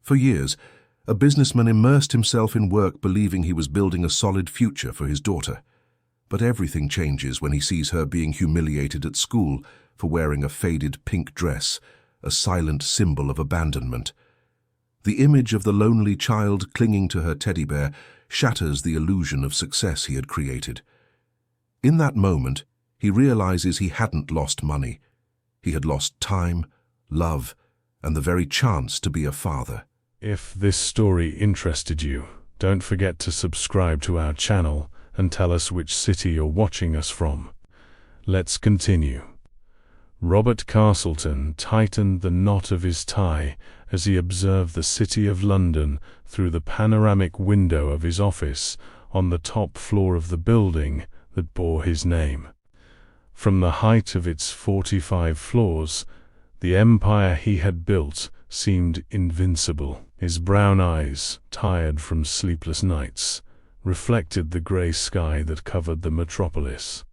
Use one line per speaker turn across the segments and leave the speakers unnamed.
For years, a businessman immersed himself in work believing he was building a solid future for his daughter. But everything changes when he sees her being humiliated at school for wearing a faded pink dress, a silent symbol of abandonment. The image of the lonely child clinging to her teddy bear shatters the illusion of success he had created. In that moment, he realizes he hadn't lost money. He had lost time, love, and the very chance to be a father.
If this story interested you, don't forget to subscribe to our channel and tell us which city you're watching us from. Let's continue. Robert Castleton tightened the knot of his tie as he observed the City of London through the panoramic window of his office on the top floor of the building that bore his name. From the height of its 45 floors, the empire he had built seemed invincible. His brown eyes, tired from sleepless nights, reflected the grey sky that covered the metropolis.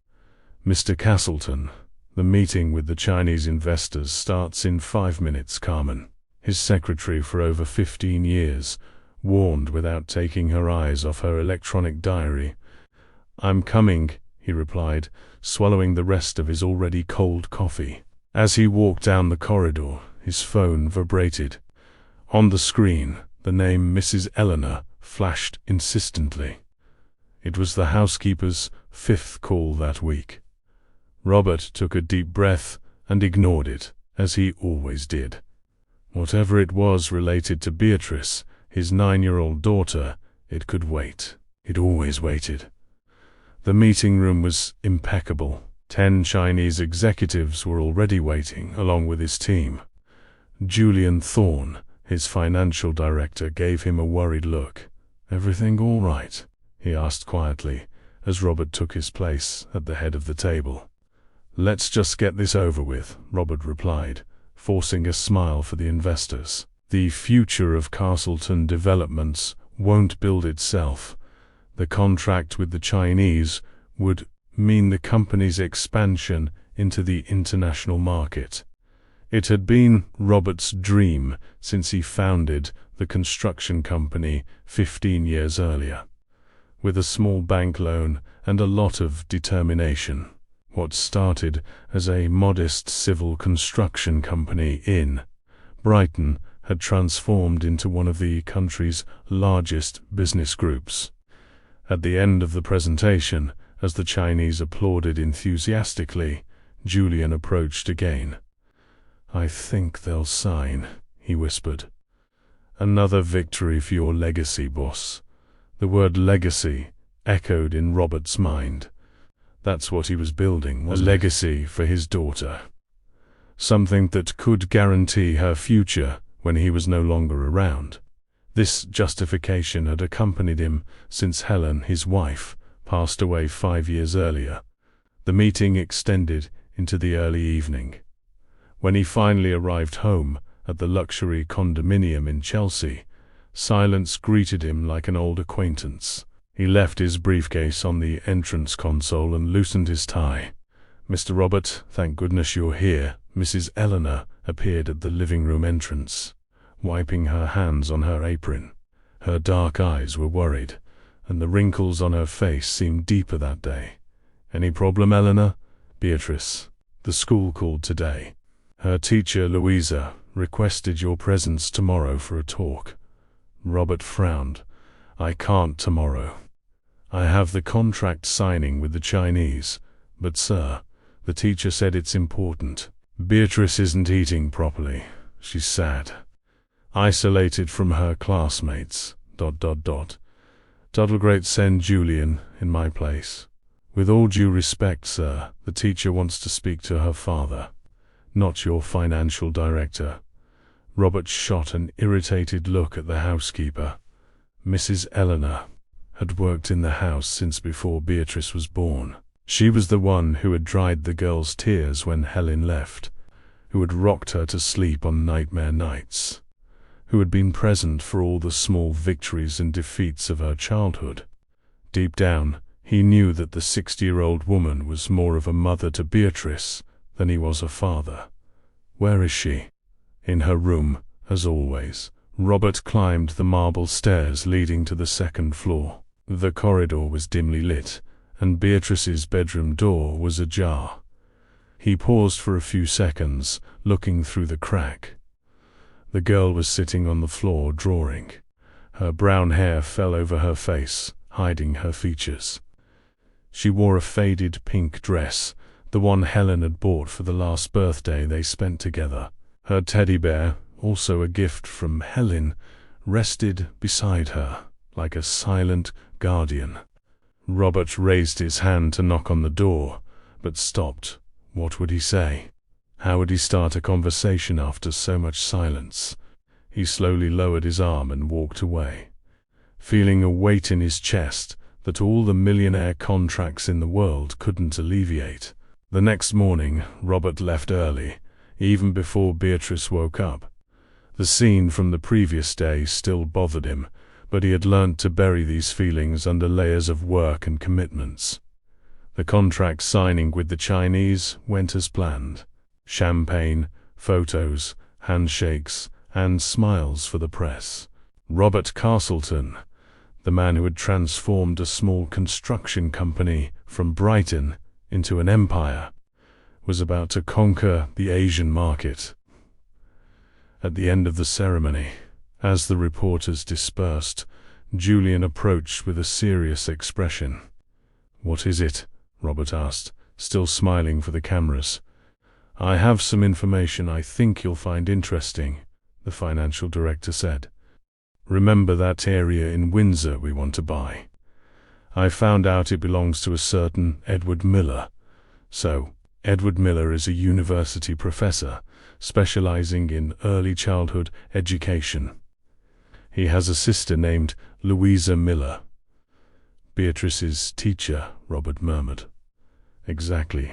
Mr. Castleton, the meeting with the Chinese investors starts in 5 minutes, Carmen. His secretary for over 15 years warned without taking her eyes off her electronic diary. "I'm coming," he replied, swallowing the rest of his already cold coffee. As he walked down the corridor, his phone vibrated. On the screen, the name Mrs. Eleanor flashed insistently. It was the housekeeper's 5th call that week. Robert took a deep breath and ignored it, as he always did. Whatever it was related to Beatrice, his 9-year-old daughter, it could wait. It always waited. The meeting room was impeccable. 10 Chinese executives were already waiting, along with his team. Julian Thorne, his financial director, gave him a worried look. "Everything all right?" he asked quietly, as Robert took his place at the head of the table. "Let's just get this over with," Robert replied, forcing a smile for the investors. The future of Castleton Developments won't build itself. The contract with the Chinese would mean the company's expansion into the international market. It had been Robert's dream since he founded the construction company 15 years earlier. With a small bank loan and a lot of determination, what started as a modest civil construction company in Brighton had transformed into one of the country's largest business groups. At the end of the presentation, as the Chinese applauded enthusiastically, Julian approached again. "I think they'll sign," he whispered. "Another victory for your legacy, boss." The word legacy echoed in Robert's mind. That's what he was building, was a legacy for his daughter. Something that could guarantee her future when he was no longer around. This justification had accompanied him since Helen, his wife, passed away 5 years earlier. The meeting extended into the early evening. When he finally arrived home at the luxury condominium in Chelsea, silence greeted him like an old acquaintance. He left his briefcase on the entrance console and loosened his tie. "Mr. Robert, thank goodness you're here." Mrs. Eleanor appeared at the living room entrance, wiping her hands on her apron. Her dark eyes were worried, and the wrinkles on her face seemed deeper that day. "Any problem, Eleanor?" "Beatrice. The school called today. Her teacher, Louisa, requested your presence tomorrow for a talk." Robert frowned. "I can't tomorrow. I have the contract signing with the Chinese, but sir, the teacher said it's important. Beatrice isn't eating properly. She's sad. Isolated from her classmates. ... Great, send Julian in my place." "With all due respect, sir, the teacher wants to speak to her father, not your financial director." Robert shot an irritated look at the housekeeper. Mrs. Eleanor had worked in the house since before Beatrice was born. She was the one who had dried the girl's tears when Helen left, who had rocked her to sleep on nightmare nights, who had been present for all the small victories and defeats of her childhood. Deep down, he knew that the 60-year-old woman was more of a mother to Beatrice than he was a father. "Where is she?" "In her room, as always," Robert climbed the marble stairs leading to the second floor. The corridor was dimly lit, and Beatrice's bedroom door was ajar. He paused for a few seconds, looking through the crack. The girl was sitting on the floor drawing. Her brown hair fell over her face, hiding her features. She wore a faded pink dress, the one Helen had bought for the last birthday they spent together. Her teddy bear, also a gift from Helen, rested beside her, like a silent guardian. Robert raised his hand to knock on the door, but stopped. What would he say? How would he start a conversation after so much silence? He slowly lowered his arm and walked away, feeling a weight in his chest that all the millionaire contracts in the world couldn't alleviate. The next morning, Robert left early, even before Beatrice woke up. The scene from the previous day still bothered him, but he had learned to bury these feelings under layers of work and commitments. The contract signing with the Chinese went as planned. Champagne, photos, handshakes, and smiles for the press. Robert Castleton, the man who had transformed a small construction company from Brighton into an empire, was about to conquer the Asian market. At the end of the ceremony, as the reporters dispersed, Julian approached with a serious expression. "What is it?" Robert asked, still smiling for the cameras. "I have some information I think you'll find interesting," the financial director said. "Remember that area in Windsor we want to buy? I found out it belongs to a certain Edward Miller. So, Edward Miller is a university professor, specializing in early childhood education. He has a sister named Louisa Miller." "Beatrice's teacher," Robert murmured. "Exactly.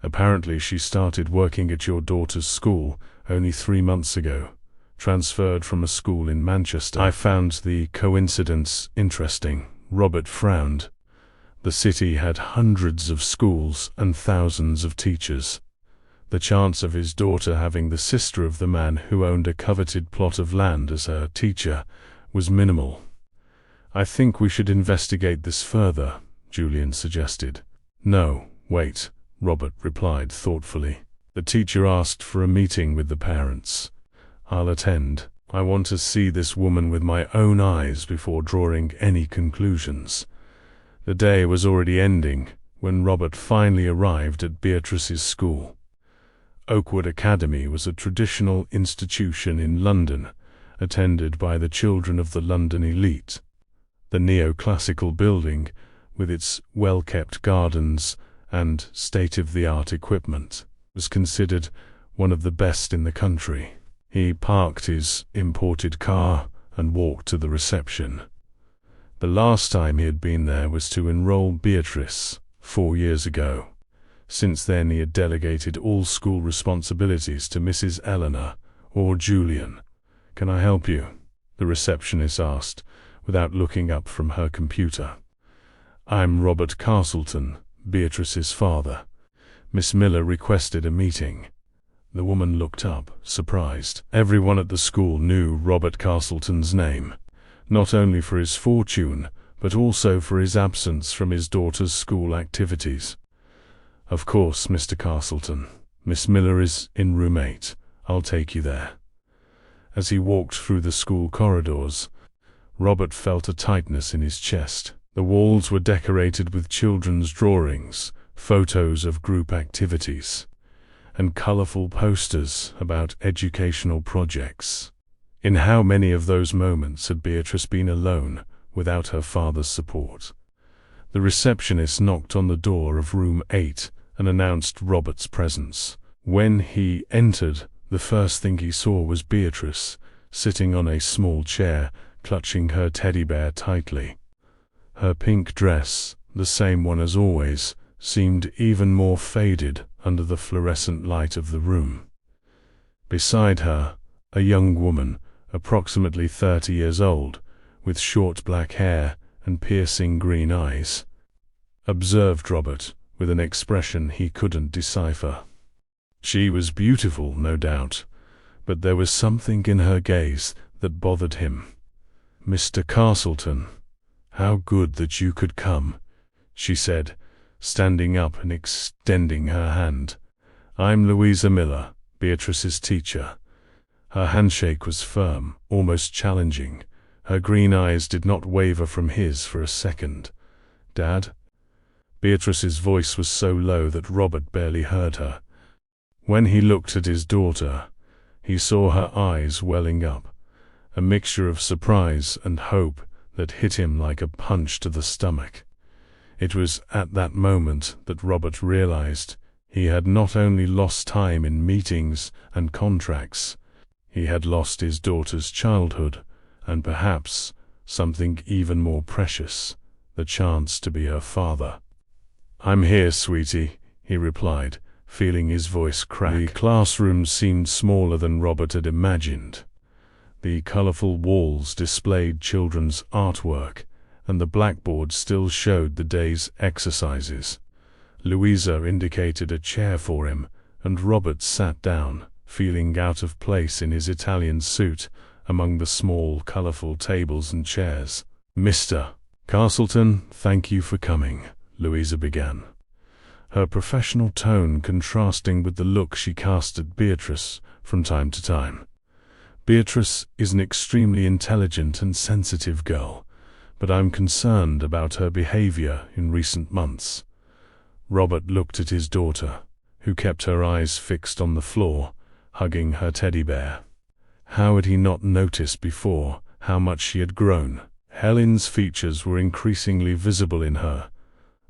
Apparently she started working at your daughter's school only 3 months ago, transferred from a school in Manchester." I found the coincidence interesting. Robert frowned. The city had hundreds of schools and thousands of teachers. The chance of his daughter having the sister of the man who owned a coveted plot of land as her teacher was minimal. "I think we should investigate this further," Julian suggested. "No, wait," Robert replied thoughtfully. "The teacher asked for a meeting with the parents. I'll attend. I want to see this woman with my own eyes before drawing any conclusions." The day was already ending when Robert finally arrived at Beatrice's school. Oakwood Academy was a traditional institution in London, attended by the children of the London elite. The neoclassical building, with its well-kept gardens and state-of-the-art equipment, was considered one of the best in the country. He parked his imported car and walked to the reception. The last time he had been there was to enroll Beatrice 4 years ago. Since then he had delegated all school responsibilities to Mrs. Eleanor or Julian. "Can I help you?" the receptionist asked, without looking up from her computer. "I'm Robert Castleton, Beatrice's father. Miss Miller requested a meeting." The woman looked up, surprised. Everyone at the school knew Robert Castleton's name, not only for his fortune, but also for his absence from his daughter's school activities. "Of course, Mr. Castleton. Miss Miller is in room 8. I'll take you there." As he walked through the school corridors, Robert felt a tightness in his chest. The walls were decorated with children's drawings, photos of group activities, and colorful posters about educational projects. In how many of those moments had Beatrice been alone, without her father's support? The receptionist knocked on the door of room 8 and announced Robert's presence. When he entered, the first thing he saw was Beatrice, sitting on a small chair, clutching her teddy bear tightly. Her pink dress, the same one as always, seemed even more faded under the fluorescent light of the room. Beside her, a young woman, approximately 30 years old, with short black hair and piercing green eyes, observed Robert with an expression he couldn't decipher. She was beautiful, no doubt, but there was something in her gaze that bothered him. "Mr. Castleton, how good that you could come," she said, standing up and extending her hand. "I'm Louisa Miller, Beatrice's teacher." Her handshake was firm, almost challenging. Her green eyes did not waver from his for a second. "Dad?" Beatrice's voice was so low that Robert barely heard her. When he looked at his daughter, he saw her eyes welling up, a mixture of surprise and hope that hit him like a punch to the stomach. It was at that moment that Robert realized he had not only lost time in meetings and contracts, he had lost his daughter's childhood, and perhaps something even more precious, the chance to be her father. "I'm here, sweetie," he replied, feeling his voice crack. The classroom seemed smaller than Robert had imagined. The colorful walls displayed children's artwork, and the blackboard still showed the day's exercises. Louisa indicated a chair for him, and Robert sat down, feeling out of place in his Italian suit among the small, colorful tables and chairs. "Mr. Castleton, thank you for coming," Louisa began, her professional tone contrasting with the look she cast at Beatrice from time to time. "Beatrice is an extremely intelligent and sensitive girl, but I'm concerned about her behavior in recent months." Robert looked at his daughter, who kept her eyes fixed on the floor, hugging her teddy bear. How had he not noticed before how much she had grown? Helen's features were increasingly visible in her.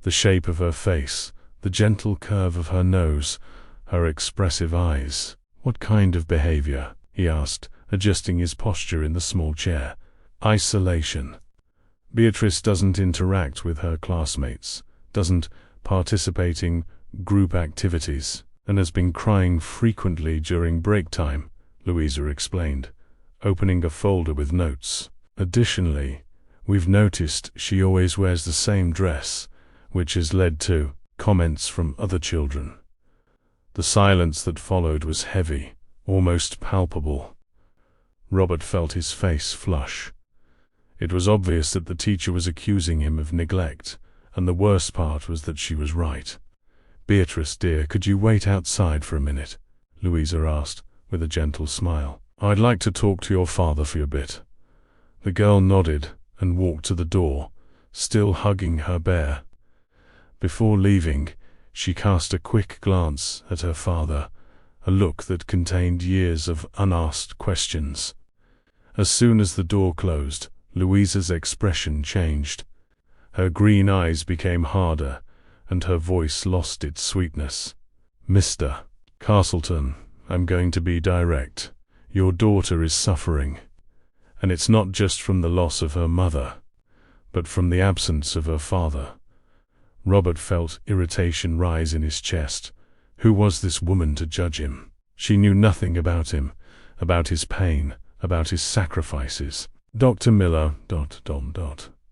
The shape of her face, the gentle curve of her nose, her expressive eyes. "What kind of behavior?" he asked, adjusting his posture in the small chair. "Isolation. Beatrice doesn't interact with her classmates, doesn't participate in group activities, and has been crying frequently during break time," Louisa explained, opening a folder with notes. "Additionally, we've noticed she always wears the same dress, which has led to comments from other children." The silence that followed was heavy, almost palpable. Robert felt his face flush. It was obvious that the teacher was accusing him of neglect, and the worst part was that she was right. "Beatrice, dear, could you wait outside for a minute?" Louisa asked, with a gentle smile. "I'd like to talk to your father for a bit." The girl nodded and walked to the door, still hugging her bear. Before leaving, she cast a quick glance at her father, a look that contained years of unasked questions. As soon as the door closed, Louisa's expression changed. Her green eyes became harder, and her voice lost its sweetness. "Mr. Castleton, I'm going to be direct. Your daughter is suffering. And it's not just from the loss of her mother, but from the absence of her father." Robert felt irritation rise in his chest. Who was this woman to judge him? She knew nothing about him, about his pain, about his sacrifices. "Dr. Miller, ...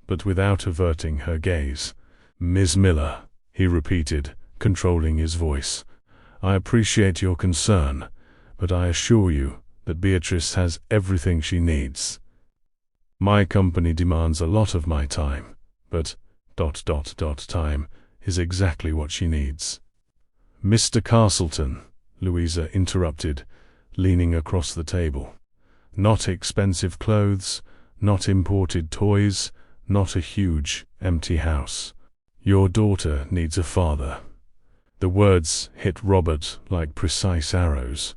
but without averting her gaze. "Ms. Miller," he repeated, controlling his voice. "I appreciate your concern, but I assure you that Beatrice has everything she needs. My company demands a lot of my time, but ... time is exactly what she needs." "Mr. Castleton," Louisa interrupted, leaning across the table. "Not expensive clothes, not imported toys, not a huge, empty house. Your daughter needs a father." The words hit Robert like precise arrows.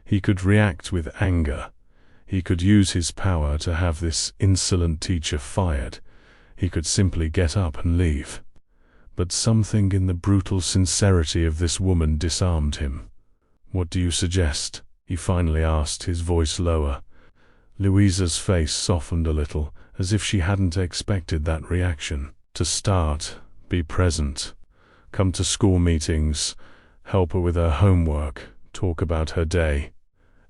He could react with anger. He could use his power to have this insolent teacher fired. He could simply get up and leave. But something in the brutal sincerity of this woman disarmed him. "What do you suggest?" he finally asked, his voice lower. Louisa's face softened a little, as if she hadn't expected that reaction. "To start, be present. Come to school meetings, help her with her homework, talk about her day.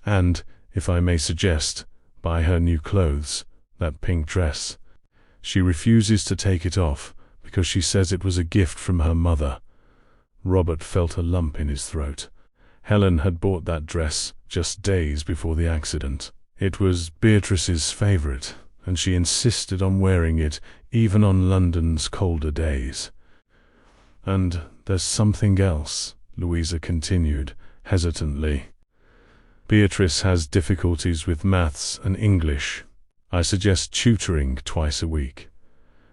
And, if I may suggest, buy her new clothes, that pink dress. She refuses to take it off because she says it was a gift from her mother." Robert felt a lump in his throat. Helen had bought that dress just days before the accident. It was Beatrice's favorite, and she insisted on wearing it even on London's colder days. "And there's something else," Louisa continued, hesitantly. "Beatrice has difficulties with maths and English. I suggest tutoring twice a week."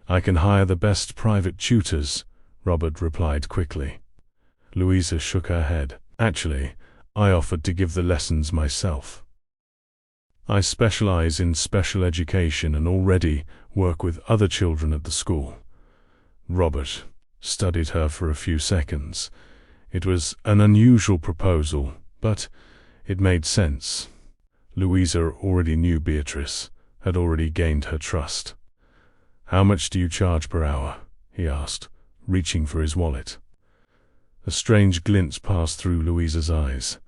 "I can hire the best private tutors," Robert replied quickly. Louisa shook her head. "Actually, I offered to give the lessons myself. I specialize in special education and already work with other children at the school." Robert studied her for a few seconds. It was an unusual proposal, but it made sense. Louisa already knew Beatrice, had already gained her trust. "How much do you charge per hour?" he asked, reaching for his wallet. A strange glint passed through Louisa's eyes.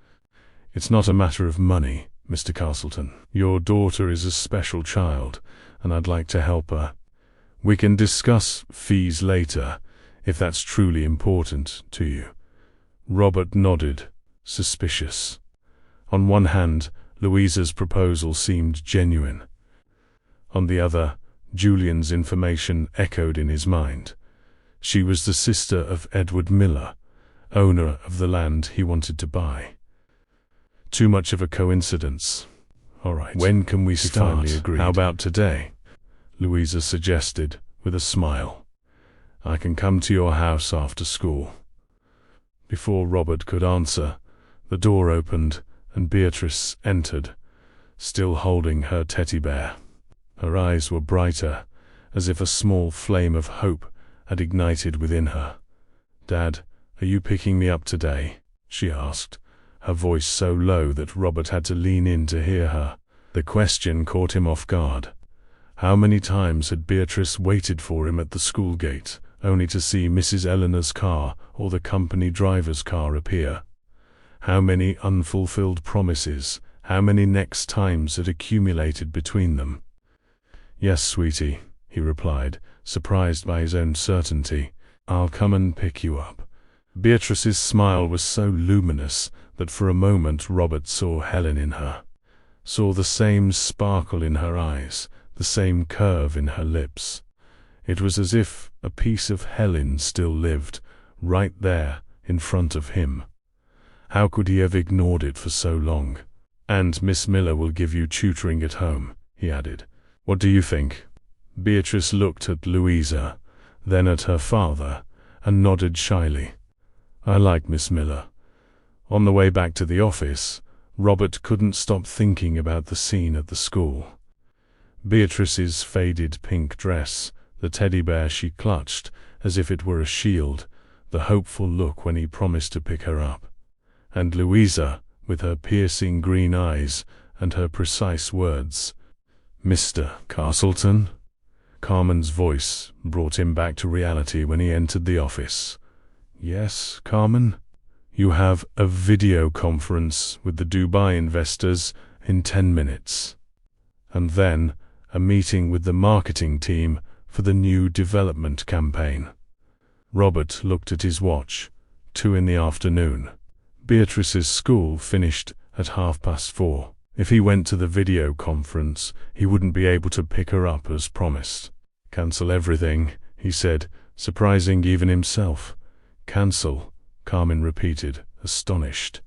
"It's not a matter of money, Mr. Castleton. Your daughter is a special child, and I'd like to help her. We can discuss fees later, if that's truly important to you." Robert nodded, suspicious. On one hand, Louisa's proposal seemed genuine. On the other, Julian's information echoed in his mind. She was the sister of Edward Miller, owner of the land he wanted to buy. Too much of a coincidence. "All right. When can we start?" Finally agreed. "How about today?" Louisa suggested, with a smile. "I can come to your house after school." Before Robert could answer, the door opened and Beatrice entered, still holding her teddy bear. Her eyes were brighter, as if a small flame of hope had ignited within her. "Dad, are you picking me up today?" she asked, her voice so low that Robert had to lean in to hear her. The question caught him off guard. How many times had Beatrice waited for him at the school gate, only to see Mrs. Eleanor's car or the company driver's car appear? How many unfulfilled promises, how many next times had accumulated between them? "Yes, sweetie," he replied, surprised by his own certainty. "I'll come and pick you up." Beatrice's smile was so luminous that for a moment Robert saw Helen in her, saw the same sparkle in her eyes, the same curve in her lips. It was as if a piece of Helen still lived, right there, in front of him. How could he have ignored it for so long? "And Miss Miller will give you tutoring at home," he added. "What do you think?" Beatrice looked at Louisa, then at her father, and nodded shyly. "I like Miss Miller." On the way back to the office, Robert couldn't stop thinking about the scene at the school. Beatrice's faded pink dress, the teddy bear she clutched as if it were a shield, the hopeful look when he promised to pick her up. And Louisa, with her piercing green eyes and her precise words. "Mr. Castleton?" Carmen's voice brought him back to reality when he entered the office. "Yes, Carmen? You have a video conference with the Dubai investors in 10 minutes. And then a meeting with the marketing team for the new development campaign." Robert looked at his watch. 2 in the afternoon. Beatrice's school finished at 4:30. If he went to the video conference, he wouldn't be able to pick her up as promised. "Cancel everything," he said, surprising even himself. "Cancel," Carmen repeated, astonished.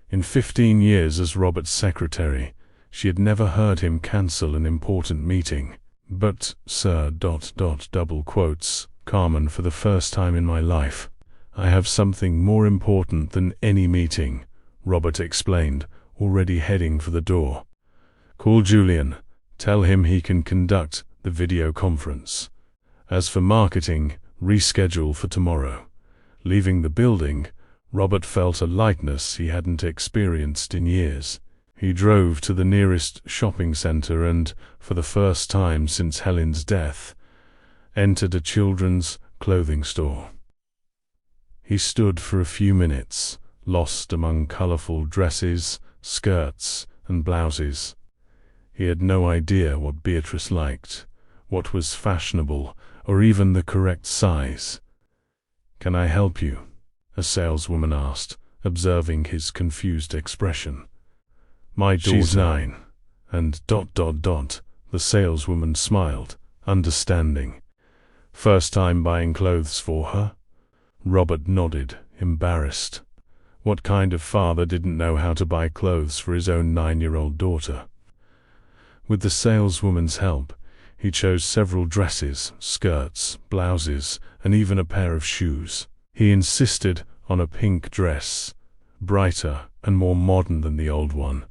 In 15 years as Robert's secretary, she had never heard him cancel an important meeting. "But, sir, double quotes, Carmen, for the first time in my life, I have something more important than any meeting," Robert explained, already heading for the door. "Call Julian. Tell him he can conduct the video conference. As for marketing, reschedule for tomorrow." Leaving the building, Robert felt a lightness he hadn't experienced in years. He drove to the nearest shopping center and, for the first time since Helen's death, entered a children's clothing store. He stood for a few minutes, lost among colorful dresses, skirts, and blouses. He had no idea what Beatrice liked, what was fashionable, or even the correct size. "Can I help you?" a saleswoman asked, observing his confused expression. "My daughter." "She's 9. And ... The saleswoman smiled, understanding. First time buying clothes for her? Robert nodded, embarrassed. What kind of father didn't know how to buy clothes for his own 9-year-old daughter? With the saleswoman's help, he chose several dresses, skirts, blouses, and even a pair of shoes. He insisted on a pink dress, brighter and more modern than the old one,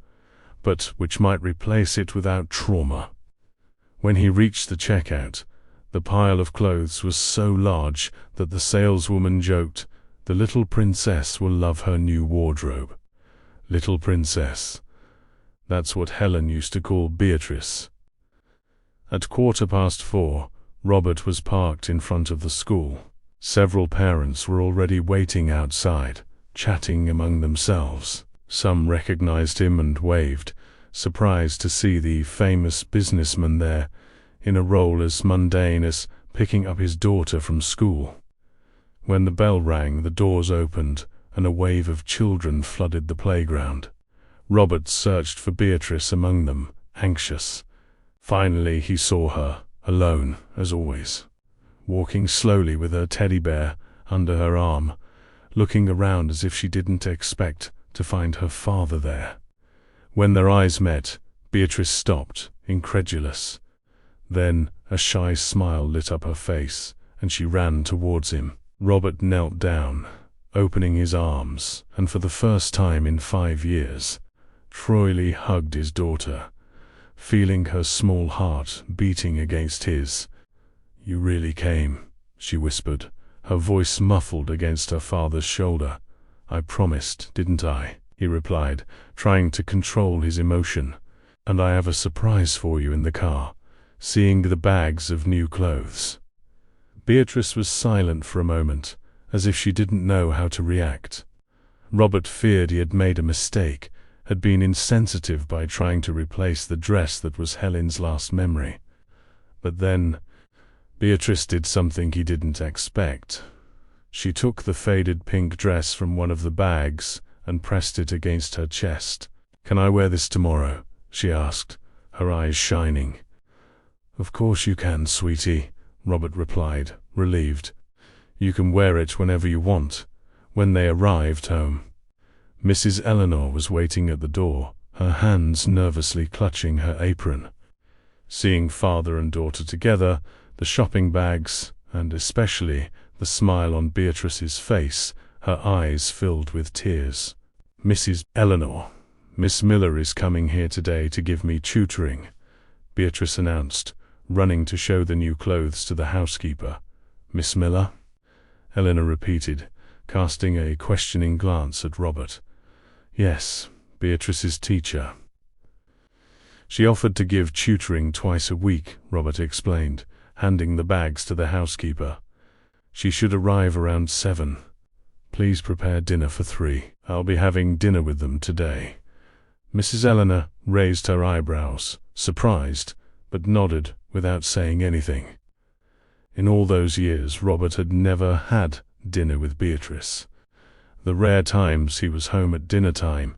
but which might replace it without trauma. When he reached the checkout, the pile of clothes was so large that the saleswoman joked, "The little princess will love her new wardrobe." Little princess. That's what Helen used to call Beatrice. At 4:15, Robert was parked in front of the school. Several parents were already waiting outside, chatting among themselves. Some recognized him and waved, surprised to see the famous businessman there, in a role as mundane as picking up his daughter from school. When the bell rang, the doors opened, and a wave of children flooded the playground. Robert searched for Beatrice among them, anxious. Finally he saw her, alone, as always, walking slowly with her teddy bear under her arm, looking around as if she didn't expect to find her father there. When their eyes met, Beatrice stopped, incredulous. Then a shy smile lit up her face, and she ran towards him. Robert knelt down, opening his arms, and for the first time in 5 years, Troily hugged his daughter, feeling her small heart beating against his. "You really came," she whispered, her voice muffled against her father's shoulder. "I promised, didn't I?" he replied, trying to control his emotion. "And I have a surprise for you in the car," seeing the bags of new clothes. Beatrice was silent for a moment, as if she didn't know how to react. Robert feared he had made a mistake, had been insensitive by trying to replace the dress that was Helen's last memory. But then, Beatrice did something he didn't expect. She took the faded pink dress from one of the bags and pressed it against her chest. "Can I wear this tomorrow?" she asked, her eyes shining. "Of course you can, sweetie," Robert replied, relieved. "You can wear it whenever you want." When they arrived home, Mrs. Eleanor was waiting at the door, her hands nervously clutching her apron. Seeing father and daughter together, the shopping bags, and especially the smile on Beatrice's face, her eyes filled with tears. "Mrs. Eleanor, Miss Miller is coming here today to give me tutoring," Beatrice announced, running to show the new clothes to the housekeeper. "Miss Miller?" Eleanor repeated, casting a questioning glance at Robert. "Yes, Beatrice's teacher." "She offered to give tutoring twice a week," Robert explained, handing the bags to the housekeeper. "She should arrive around 7. Please prepare dinner for 3. I'll be having dinner with them today." Mrs. Eleanor raised her eyebrows, surprised, but nodded without saying anything. In all those years, Robert had never had dinner with Beatrice. The rare times he was home at dinner time,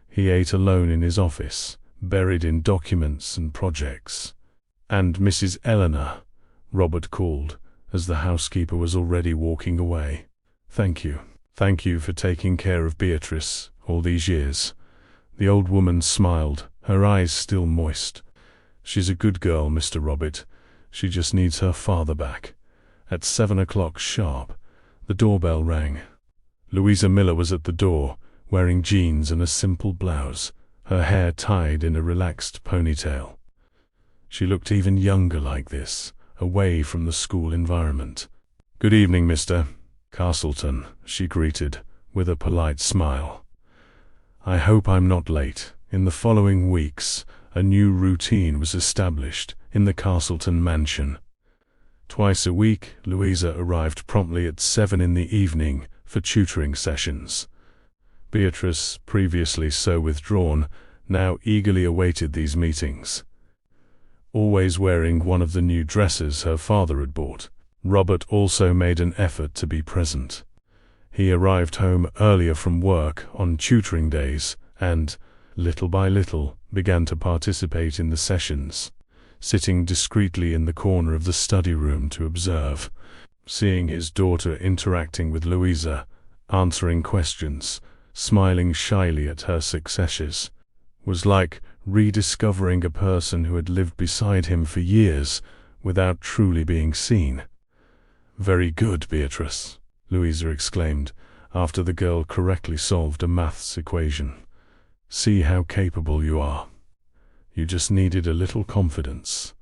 he ate alone in his office, buried in documents and projects. "And Mrs. Eleanor," Robert called, as the housekeeper was already walking away. "Thank you. Thank you for taking care of Beatrice all these years." The old woman smiled, her eyes still moist. "She's a good girl, Mr. Robert. She just needs her father back." At 7 o'clock sharp, the doorbell rang. Louisa Miller was at the door, wearing jeans and a simple blouse, her hair tied in a relaxed ponytail. She looked even younger like this, away from the school environment. "Good evening, Mr. Castleton," she greeted, with a polite smile. "I hope I'm not late." In the following weeks, a new routine was established in the Castleton mansion. Twice a week, Louisa arrived promptly at 7 in the evening for tutoring sessions. Beatrice, previously so withdrawn, now eagerly awaited these meetings. Always wearing one of the new dresses her father had bought, Robert also made an effort to be present. He arrived home earlier from work on tutoring days and, little by little, began to participate in the sessions, sitting discreetly in the corner of the study room to observe. Seeing his daughter interacting with Louisa, answering questions, smiling shyly at her successes, was like rediscovering a person who had lived beside him for years without truly being seen. "Very good, Beatrice," Louisa exclaimed, after the girl correctly solved a maths equation. "See how capable you are. You just needed a little confidence."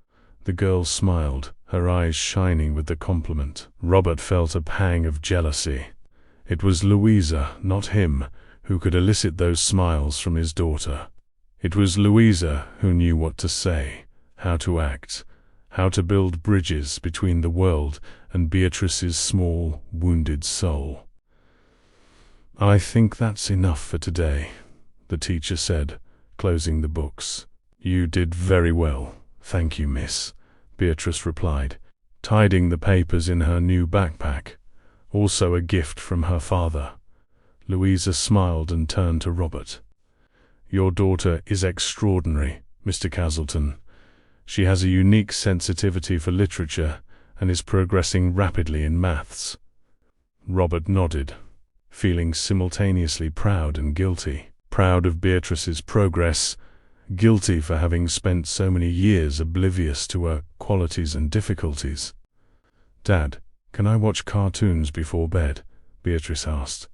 The girl smiled, her eyes shining with the compliment. Robert felt a pang of jealousy. It was Louisa, not him, who could elicit those smiles from his daughter. It was Louisa who knew what to say, how to act, how to build bridges between the world and Beatrice's small, wounded soul. "I think that's enough for today," the teacher said, closing the books. "You did very well, thank you, miss," Beatrice replied, tidying the papers in her new backpack, also a gift from her father. Louisa smiled and turned to Robert. "Your daughter is extraordinary, Mr. Castleton. She has a unique sensitivity for literature and is progressing rapidly in maths." Robert nodded, feeling simultaneously proud and guilty. Proud of Beatrice's progress, guilty for having spent so many years oblivious to her qualities and difficulties. "Dad, can I watch cartoons before bed?" Beatrice asked.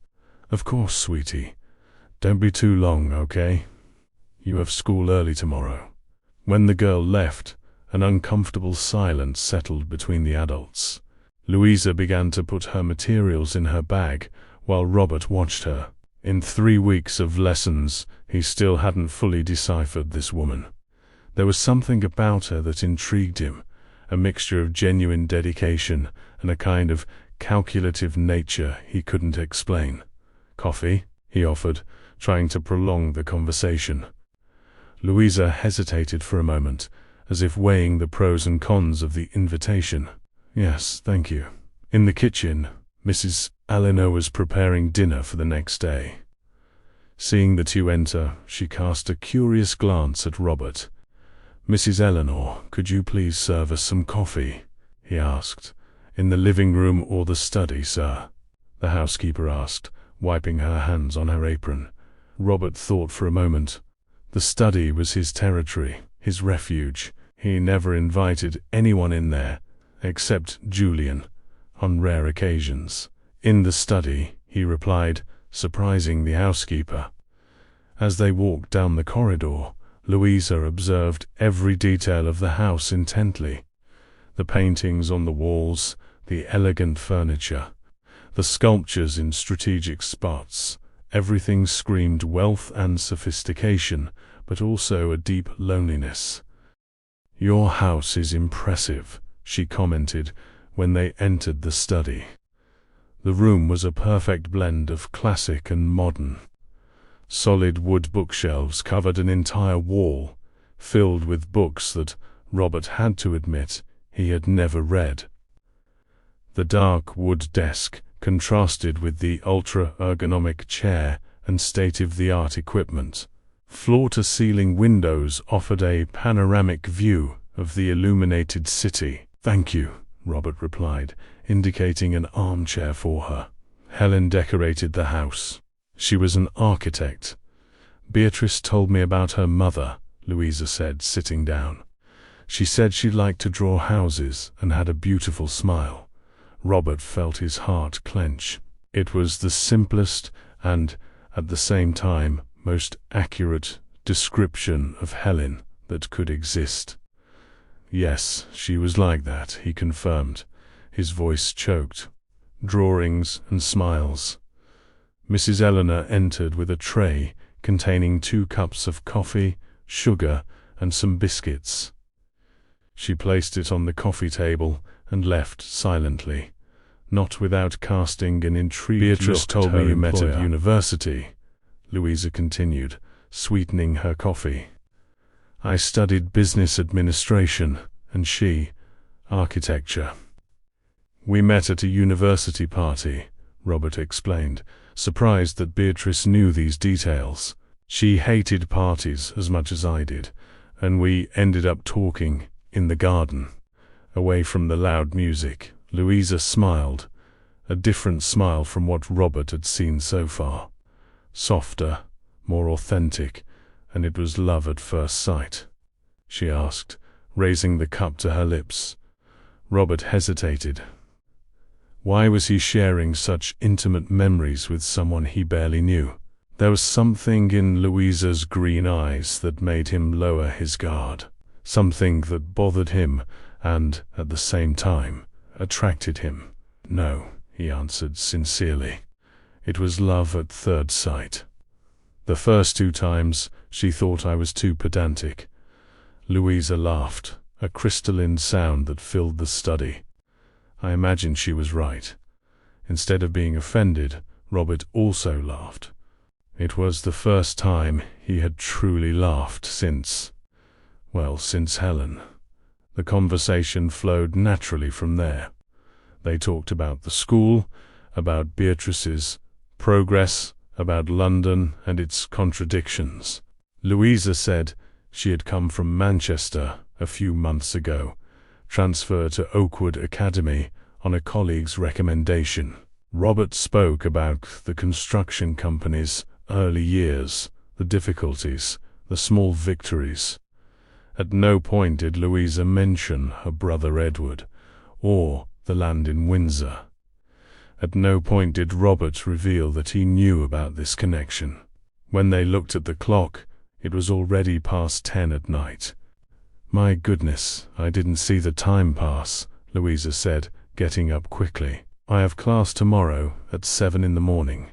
"Of course, sweetie. Don't be too long, okay? You have school early tomorrow." When the girl left, an uncomfortable silence settled between the adults. Louisa began to put her materials in her bag while Robert watched her. In 3 weeks of lessons, he still hadn't fully deciphered this woman. There was something about her that intrigued him, a mixture of genuine dedication and a kind of calculative nature he couldn't explain. "Coffee?" he offered, trying to prolong the conversation. Louisa hesitated for a moment, as if weighing the pros and cons of the invitation. "Yes, thank you." In the kitchen, Mrs. Eleanor was preparing dinner for the next day. Seeing the two enter, she cast a curious glance at Robert. "Mrs. Eleanor, could you please serve us some coffee?" he asked. "In the living room or the study, sir?" the housekeeper asked, wiping her hands on her apron. Robert thought for a moment. The study was his territory, his refuge. He never invited anyone in there, except Julian, on rare occasions. "In the study," he replied, surprising the housekeeper. As they walked down the corridor, Louisa observed every detail of the house intently. The paintings on the walls, the elegant furniture, the sculptures in strategic spots, everything screamed wealth and sophistication, but also a deep loneliness. "Your house is impressive," she commented when they entered the study. The room was a perfect blend of classic and modern. Solid wood bookshelves covered an entire wall, filled with books that Robert had to admit he had never read. The dark wood desk contrasted with the ultra-ergonomic chair and state-of-the-art equipment. Floor-to-ceiling windows offered a panoramic view of the illuminated city. "Thank you," Robert replied, indicating an armchair for her. Helen decorated the house. She was an architect. "Beatrice told me about her mother," Louisa said, sitting down. "She said she liked to draw houses and had a beautiful smile." Robert felt his heart clench. It was the simplest and, at the same time, most accurate description of Helen that could exist. "Yes, she was like that," he confirmed, his voice choked. "Drawings and smiles." Mrs. Eleanor entered with a tray containing 2 cups of coffee, sugar, and some biscuits. She placed it on the coffee table and left silently, not without casting an intrigued "Beatrice look told at her me you met employer. at university," Louisa continued, sweetening her coffee. "I studied business administration, and she, architecture." "We met at a university party," Robert explained, surprised that Beatrice knew these details. She hated parties as much as I did, and we ended up talking in the garden, away from the loud music. Louisa smiled, a different smile from what Robert had seen so far. Softer, more authentic, and it was love at first sight. She asked, raising the cup to her lips. Robert hesitated. Why was he sharing such intimate memories with someone he barely knew? There was something in Louisa's green eyes that made him lower his guard, something that bothered him and, at the same time, attracted him. No, he answered sincerely. It was love at third sight. The first 2 times, she thought I was too pedantic. Louisa laughed, a crystalline sound that filled the study. I imagined she was right. Instead of being offended, Robert also laughed. It was the first time he had truly laughed since Helen. The conversation flowed naturally from there. They talked about the school, about Beatrice's progress, about London and its contradictions. Louisa said she had come from Manchester a few months ago, transferred to Oakwood Academy on a colleague's recommendation. Robert spoke about the construction company's early years, the difficulties, the small victories. At no point did Louisa mention her brother Edward, or the land in Windsor. At no point did Robert reveal that he knew about this connection. When they looked at the clock, it was already past 10 at night. My goodness, I didn't see the time pass, Louisa said, getting up quickly. I have class tomorrow at 7 in the morning.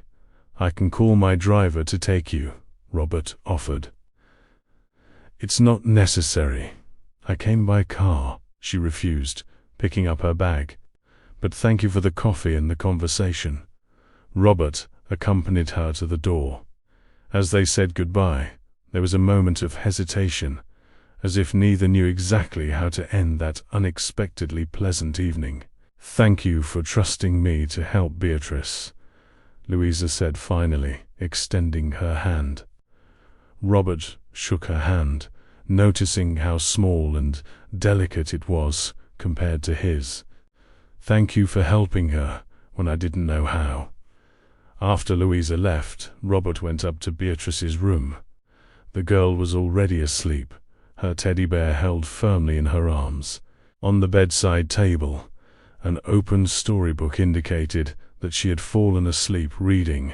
I can call my driver to take you, Robert offered. It's not necessary. I came by car, she refused, picking up her bag. But thank you for the coffee and the conversation. Robert accompanied her to the door. As they said goodbye, there was a moment of hesitation, as if neither knew exactly how to end that unexpectedly pleasant evening. Thank you for trusting me to help Beatrice, Louisa said finally, extending her hand. Robert shook her hand, noticing how small and delicate it was compared to his. Thank you for helping her when I didn't know how. After Louisa left, Robert went up to Beatrice's room. The girl was already asleep, her teddy bear held firmly in her arms. On the bedside table, an open storybook indicated that she had fallen asleep reading.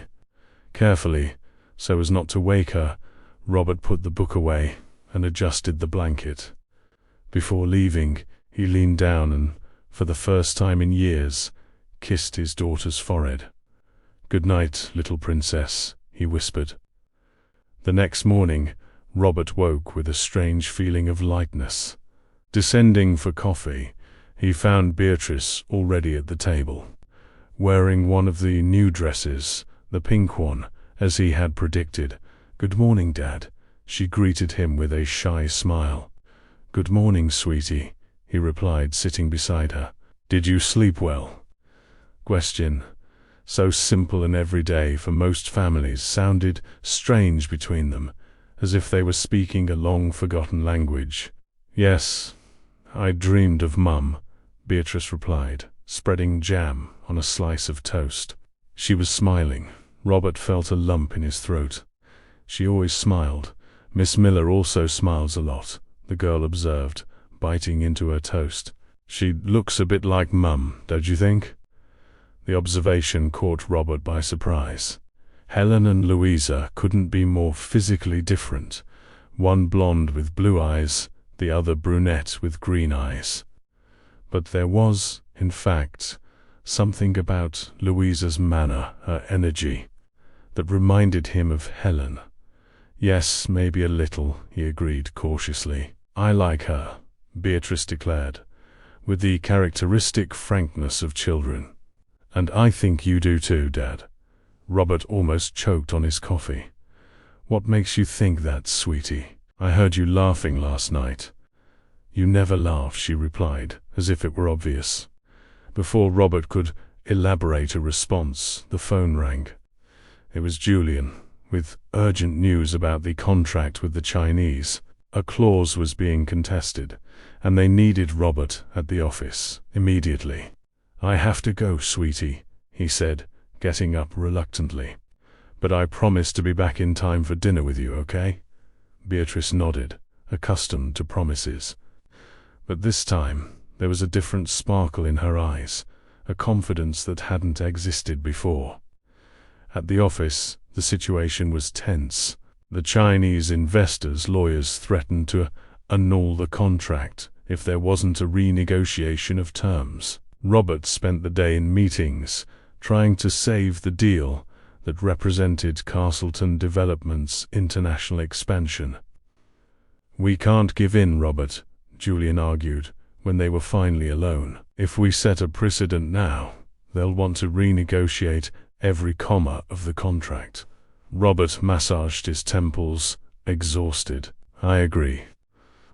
Carefully, so as not to wake her, Robert put the book away and adjusted the blanket. Before leaving, he leaned down and, for the first time in years, kissed his daughter's forehead. "Good night, little princess," he whispered. The next morning, Robert woke with a strange feeling of lightness. Descending for coffee, he found Beatrice already at the table, wearing one of the new dresses, the pink one, as he had predicted. "Good morning, Dad," she greeted him with a shy smile. "Good morning, sweetie," he replied, sitting beside her. "Did you sleep well?" Question, so simple and everyday for most families, sounded strange between them, as if they were speaking a long-forgotten language. "Yes, I dreamed of Mum," Beatrice replied, spreading jam on a slice of toast. She was smiling. Robert felt a lump in his throat. She always smiled. "Miss Miller also smiles a lot," the girl observed, biting into her toast. "She looks a bit like Mum, don't you think?" The observation caught Robert by surprise. Helen and Louisa couldn't be more physically different, one blonde with blue eyes, the other brunette with green eyes. But there was, in fact, something about Louisa's manner, her energy, that reminded him of Helen. "Yes, maybe a little," he agreed cautiously. "I like her," Beatrice declared, with the characteristic frankness of children. "And I think you do too, Dad." Robert almost choked on his coffee. "What makes you think that, sweetie? I heard you laughing last night." "You never laugh," she replied, as if it were obvious. Before Robert could elaborate a response, the phone rang. It was Julian, with urgent news about the contract with the Chinese. A clause was being contested, and they needed Robert at the office immediately. "I have to go, sweetie," he said, getting up reluctantly. "But I promise to be back in time for dinner with you, okay?" Beatrice nodded, accustomed to promises. But this time, there was a different sparkle in her eyes, a confidence that hadn't existed before. At the office, the situation was tense. The Chinese investors' lawyers threatened to annul the contract if there wasn't a renegotiation of terms. Robert spent the day in meetings, trying to save the deal that represented Castleton Development's international expansion. "We can't give in, Robert," Julian argued, when they were finally alone. "If we set a precedent now, they'll want to renegotiate every comma of the contract." Robert massaged his temples, exhausted. "I agree.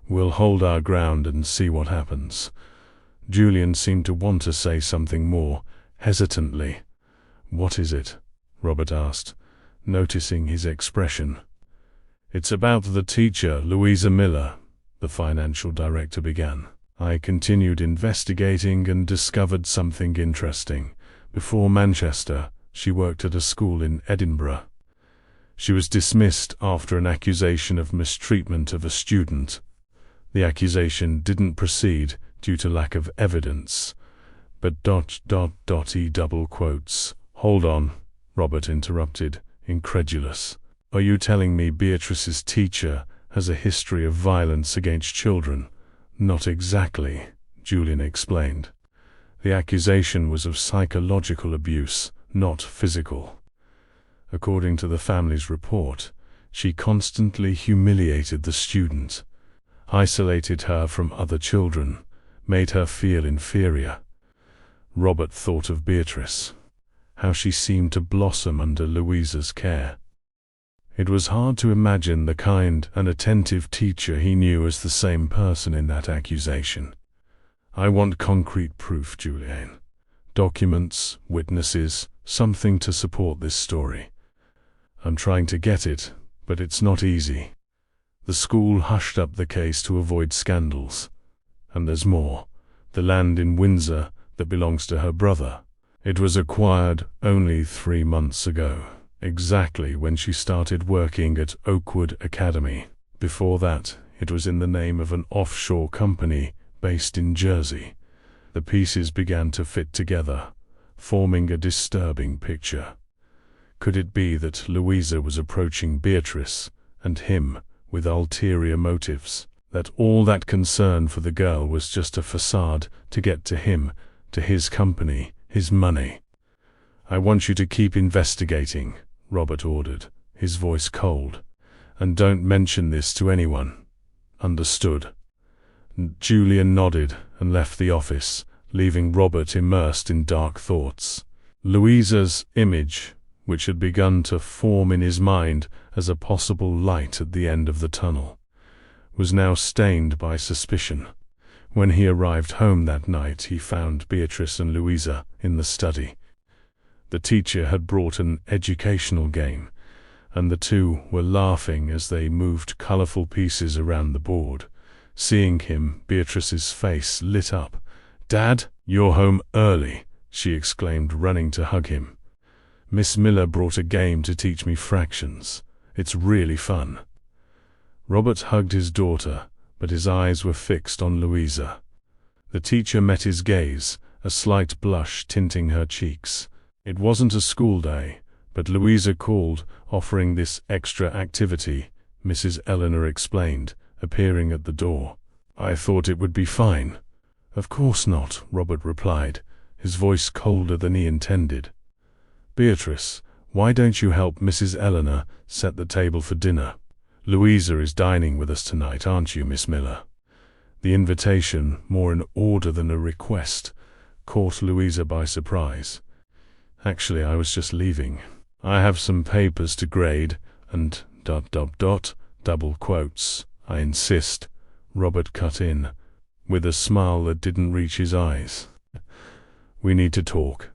We'll hold our ground and see what happens." Julian seemed to want to say something more, hesitantly. "What is it?" Robert asked, noticing his expression. "It's about the teacher, Louisa Miller," the financial director began. "I continued investigating and discovered something interesting. Before Manchester, she worked at a school in Edinburgh. She was dismissed after an accusation of mistreatment of a student. The accusation didn't proceed due to lack of evidence, but ... "Hold on," Robert interrupted, incredulous. "Are you telling me Beatrice's teacher has a history of violence against children?" "Not exactly," Julian explained. "The accusation was of psychological abuse, not physical. According to the family's report, she constantly humiliated the student, isolated her from other children, made her feel inferior." Robert thought of Beatrice, how she seemed to blossom under Louisa's care. It was hard to imagine the kind and attentive teacher he knew as the same person in that accusation. "I want concrete proof, Julian. Documents, witnesses, something to support this story. I'm trying to get it, but it's not easy." The school hushed up the case to avoid scandals. "And there's more. The land in Windsor that belongs to her brother. It was acquired only 3 months ago, exactly when she started working at Oakwood Academy. Before that, it was in the name of an offshore company based in Jersey." The pieces began to fit together, forming a disturbing picture. Could it be that Louisa was approaching Beatrice and him with ulterior motives? That all that concern for the girl was just a facade to get to him, to his company, his money? "I want you to keep investigating," Robert ordered, his voice cold. "And don't mention this to anyone. Understood?" Julian nodded and left the office, leaving Robert immersed in dark thoughts. Louisa's image, which had begun to form in his mind as a possible light at the end of the tunnel, was now stained by suspicion. When he arrived home that night, he found Beatrice and Louisa in the study. The teacher had brought an educational game, and the two were laughing as they moved colorful pieces around the board. Seeing him, Beatrice's face lit up. "Dad, you're home early," she exclaimed, running to hug him. "Miss Miller brought a game to teach me fractions. It's really fun." Robert hugged his daughter, but his eyes were fixed on Louisa. The teacher met his gaze, a slight blush tinting her cheeks. It wasn't a school day, but Louisa called, offering this extra activity, Mrs. Eleanor explained, appearing at the door. "I thought it would be fine." "Of course not," Robert replied, his voice colder than he intended. "Beatrice, why don't you help Mrs. Eleanor set the table for dinner? Louisa is dining with us tonight, aren't you, Miss Miller?" The invitation, more an order than a request, caught Louisa by surprise. "Actually, I was just leaving. I have some papers to grade and ... double quotes. I insist," Robert cut in, with a smile that didn't reach his eyes. "We need to talk."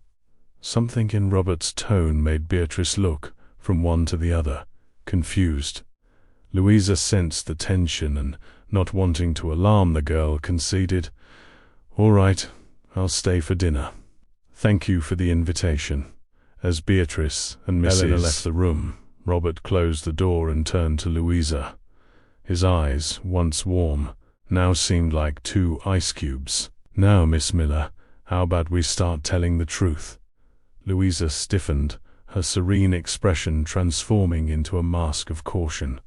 Something in Robert's tone made Beatrice look from one to the other. confused. Louisa sensed the tension and, not wanting to alarm the girl, conceded, "All right, I'll stay for dinner. Thank you for the invitation." As Beatrice and Eleanor left the room, Robert closed the door and turned to Louisa. His eyes, once warm, now seemed like 2 ice cubes. "Now, Miss Miller, how about we start telling the truth?" Louisa stiffened, her serene expression transforming into a mask of caution.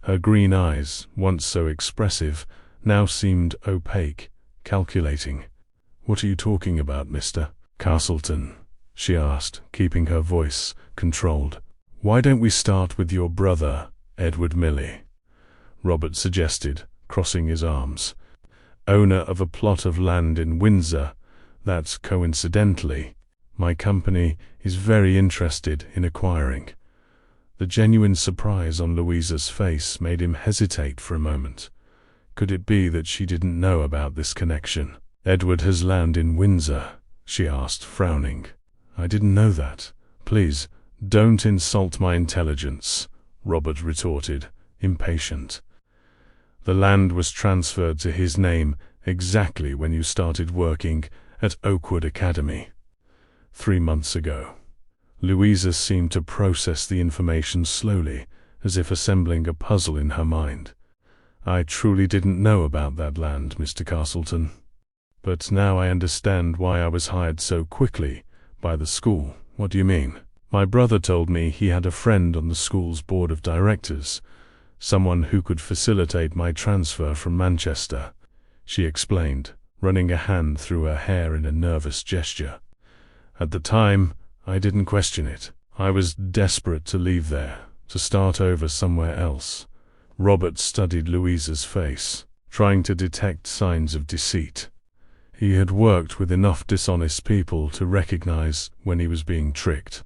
Her green eyes, once so expressive, now seemed opaque, calculating. "What are you talking about, Mr. Castleton?" she asked, keeping her voice controlled. "Why don't we start with your brother, Edward Milley?" Robert suggested, crossing his arms. "Owner of a plot of land in Windsor that, coincidentally, my company is very interested in acquiring." The genuine surprise on Louisa's face made him hesitate for a moment. Could it be that she didn't know about this connection? "Edward has land in Windsor?" she asked, frowning. "I didn't know that." "Please, don't insult my intelligence," Robert retorted, impatient. "The land was transferred to his name exactly when you started working at Oakwood Academy. 3 months ago." Louisa seemed to process the information slowly, as if assembling a puzzle in her mind. "I truly didn't know about that land, Mr. Castleton. But now I understand why I was hired so quickly by the school." "What do you mean?" "My brother told me he had a friend on the school's board of directors, someone who could facilitate my transfer from Manchester," she explained, running a hand through her hair in a nervous gesture. "At the time, I didn't question it. I was desperate to leave there, to start over somewhere else." Robert studied Louisa's face, trying to detect signs of deceit. He had worked with enough dishonest people to recognize when he was being tricked.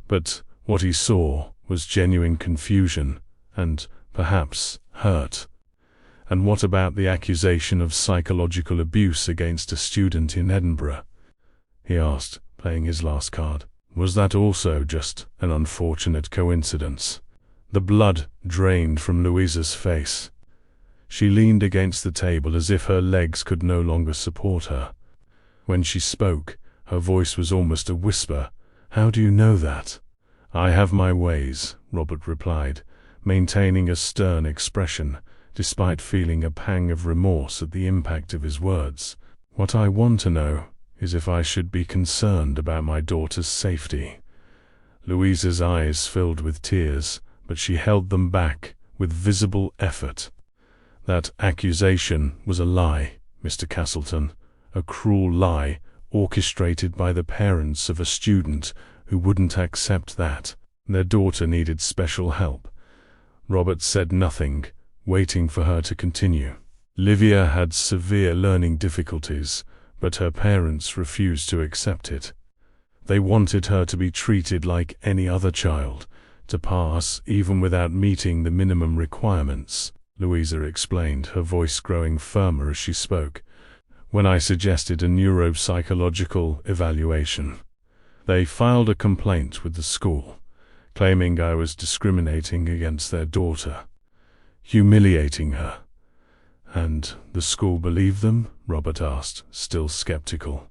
But what he saw was genuine confusion and, perhaps, hurt. "And what about the accusation of psychological abuse against a student in Edinburgh?" he asked, playing his last card. "Was that also just an unfortunate coincidence?" The blood drained from Louisa's face. She leaned against the table as if her legs could no longer support her. When she spoke, her voice was almost a whisper. "How do you know that?" "I have my ways," Robert replied, maintaining a stern expression, despite feeling a pang of remorse at the impact of his words. "What I want to know is if I should be concerned about my daughter's safety." Louisa's eyes filled with tears, but she held them back with visible effort. "That accusation was a lie, Mr. Castleton, a cruel lie orchestrated by the parents of a student who wouldn't accept that. Their daughter needed special help." Robert said nothing, waiting for her to continue. "Livia had severe learning difficulties, but her parents refused to accept it. They wanted her to be treated like any other child, to pass even without meeting the minimum requirements," Louisa explained, her voice growing firmer as she spoke. "When I suggested a neuropsychological evaluation, they filed a complaint with the school, claiming I was discriminating against their daughter, humiliating her." "And the school believed them?" Robert asked, still skeptical.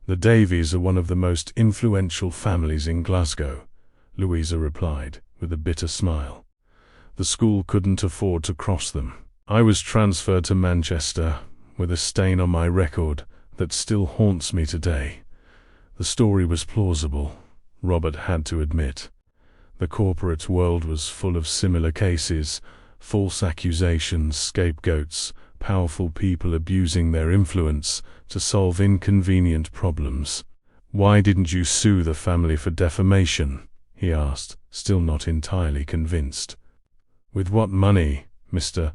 "The Davies are one of the most influential families in Glasgow," Louisa replied, with a bitter smile. "The school couldn't afford to cross them. I was transferred to Manchester, with a stain on my record that still haunts me today." The story was plausible, Robert had to admit. The corporate world was full of similar cases, false accusations, scapegoats, powerful people abusing their influence to solve inconvenient problems. "Why didn't you sue the family for defamation?" he asked, still not entirely convinced. "With what money, Mr.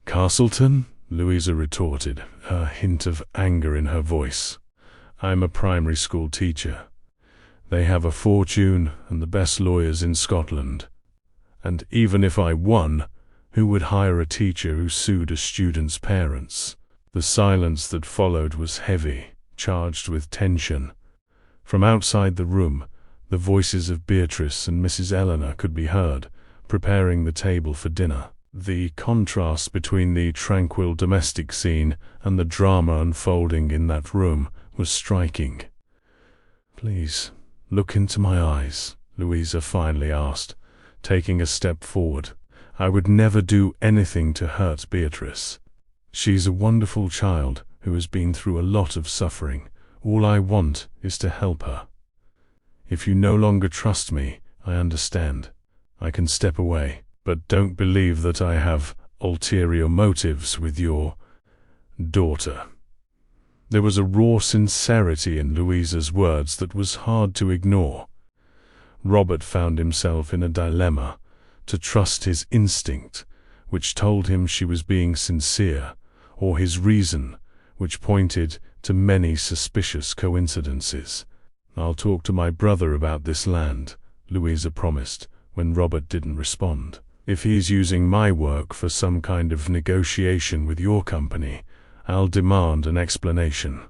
Castleton?" Louisa retorted, a hint of anger in her voice. "I'm a primary school teacher. They have a fortune and the best lawyers in Scotland. And even if I won, who would hire a teacher who sued a student's parents?" The silence that followed was heavy, charged with tension. From outside the room, the voices of Beatrice and Mrs. Eleanor could be heard, preparing the table for dinner. The contrast between the tranquil domestic scene and the drama unfolding in that room was striking. "Please, look into my eyes," Louisa finally asked, taking a step forward. "I would never do anything to hurt Beatrice. She's a wonderful child who has been through a lot of suffering. All I want is to help her. If you no longer trust me, I understand. I can step away, but don't believe that I have ulterior motives with your daughter." There was a raw sincerity in Louisa's words that was hard to ignore. Robert found himself in a dilemma: to trust his instinct, which told him she was being sincere, or his reason, which pointed to many suspicious coincidences. "I'll talk to my brother about this land," Louisa promised, when Robert didn't respond. "If he's using my work for some kind of negotiation with your company, I'll demand an explanation."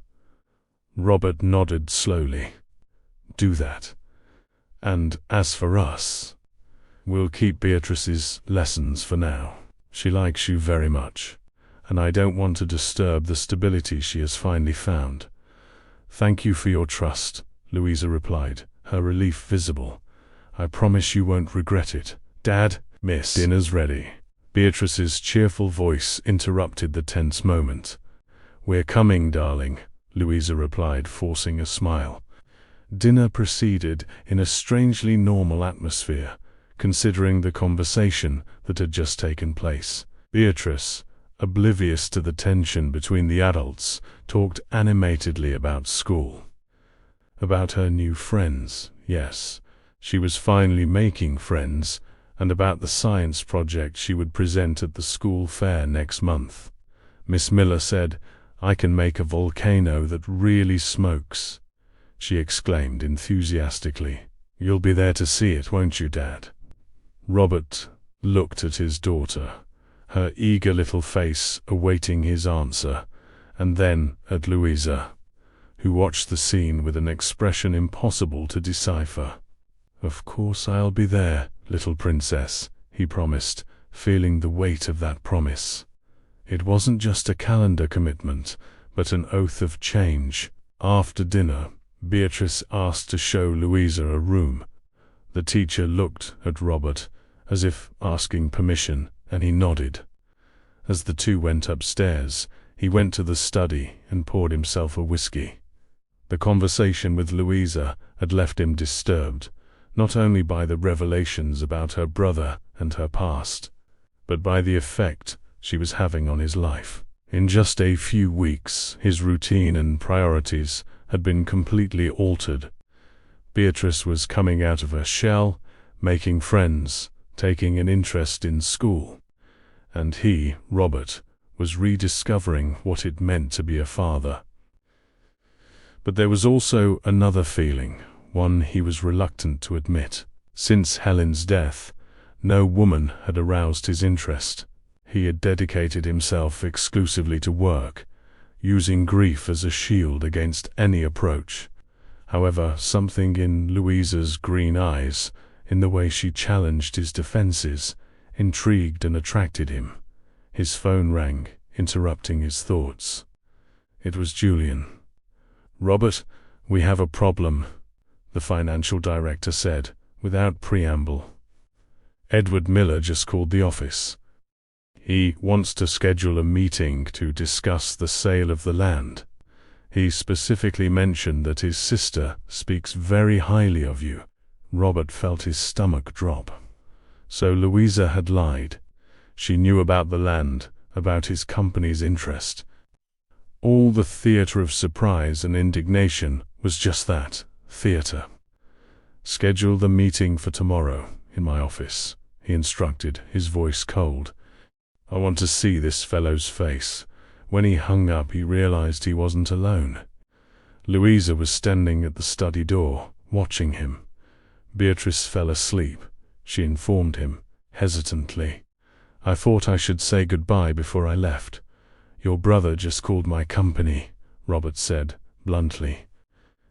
Robert nodded slowly. "Do that. And as for us, we'll keep Beatrice's lessons for now. She likes you very much, and I don't want to disturb the stability she has finally found." "Thank you for your trust," Louisa replied, her relief visible. "I promise you won't regret it." "Dad, Miss, dinner's ready." Beatrice's cheerful voice interrupted the tense moment. "We're coming, darling," Louisa replied, forcing a smile. Dinner proceeded in a strangely normal atmosphere, considering the conversation that had just taken place. Beatrice, oblivious to the tension between the adults, talked animatedly about school. About her new friends, yes, she was finally making friends, and about the science project she would present at the school fair next month. Miss Miller said, "I can make a volcano that really smokes," she exclaimed enthusiastically. "You'll be there to see it, won't you, Dad?" Robert looked at his daughter, her eager little face awaiting his answer, and then at Louisa, who watched the scene with an expression impossible to decipher. "Of course I'll be there, little princess," he promised, feeling the weight of that promise. It wasn't just a calendar commitment, but an oath of change. After dinner, Beatrice asked to show Louisa a room. The teacher looked at Robert, as if asking permission, and he nodded. As the two went upstairs, he went to the study and poured himself a whiskey. The conversation with Louisa had left him disturbed, not only by the revelations about her brother and her past, but by the effect she was having on his life. In just a few weeks, his routine and priorities had been completely altered. Beatrice was coming out of her shell, making friends, taking an interest in school. And he, Robert, was rediscovering what it meant to be a father. But there was also another feeling, one he was reluctant to admit. Since Helen's death, no woman had aroused his interest. He had dedicated himself exclusively to work, using grief as a shield against any approach. However, something in Louisa's green eyes, in the way she challenged his defenses, intrigued and attracted him. His phone rang, interrupting his thoughts. It was Julian. "Robert, we have a problem," the financial director said, without preamble. "Edward Miller just called the office. He wants to schedule a meeting to discuss the sale of the land. He specifically mentioned that his sister speaks very highly of you." Robert felt his stomach drop. So Louisa had lied. She knew about the land, about his company's interest. All the theater of surprise and indignation was just that, theater. "Schedule the meeting for tomorrow, in my office," he instructed, his voice cold. "I want to see this fellow's face." When he hung up, he realized he wasn't alone. Louisa was standing at the study door, watching him. Beatrice fell asleep, she informed him, hesitantly. "I thought I should say goodbye before I left. Your brother just called my company," Robert said, bluntly.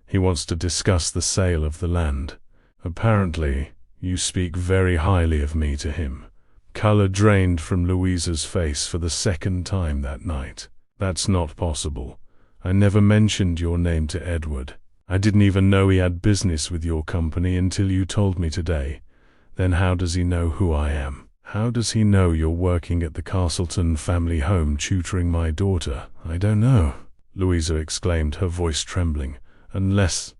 "He wants to discuss the sale of the land. Apparently, You speak very highly of me to him." Color drained from Louisa's face for the second time that night. "That's not possible. I never mentioned your name to Edward. I didn't even know he had business with your company until you told me today. Then how does he know who I am? How does he know you're working at the Castleton family home tutoring my daughter?" "I don't know," Louisa exclaimed, her voice trembling. Unless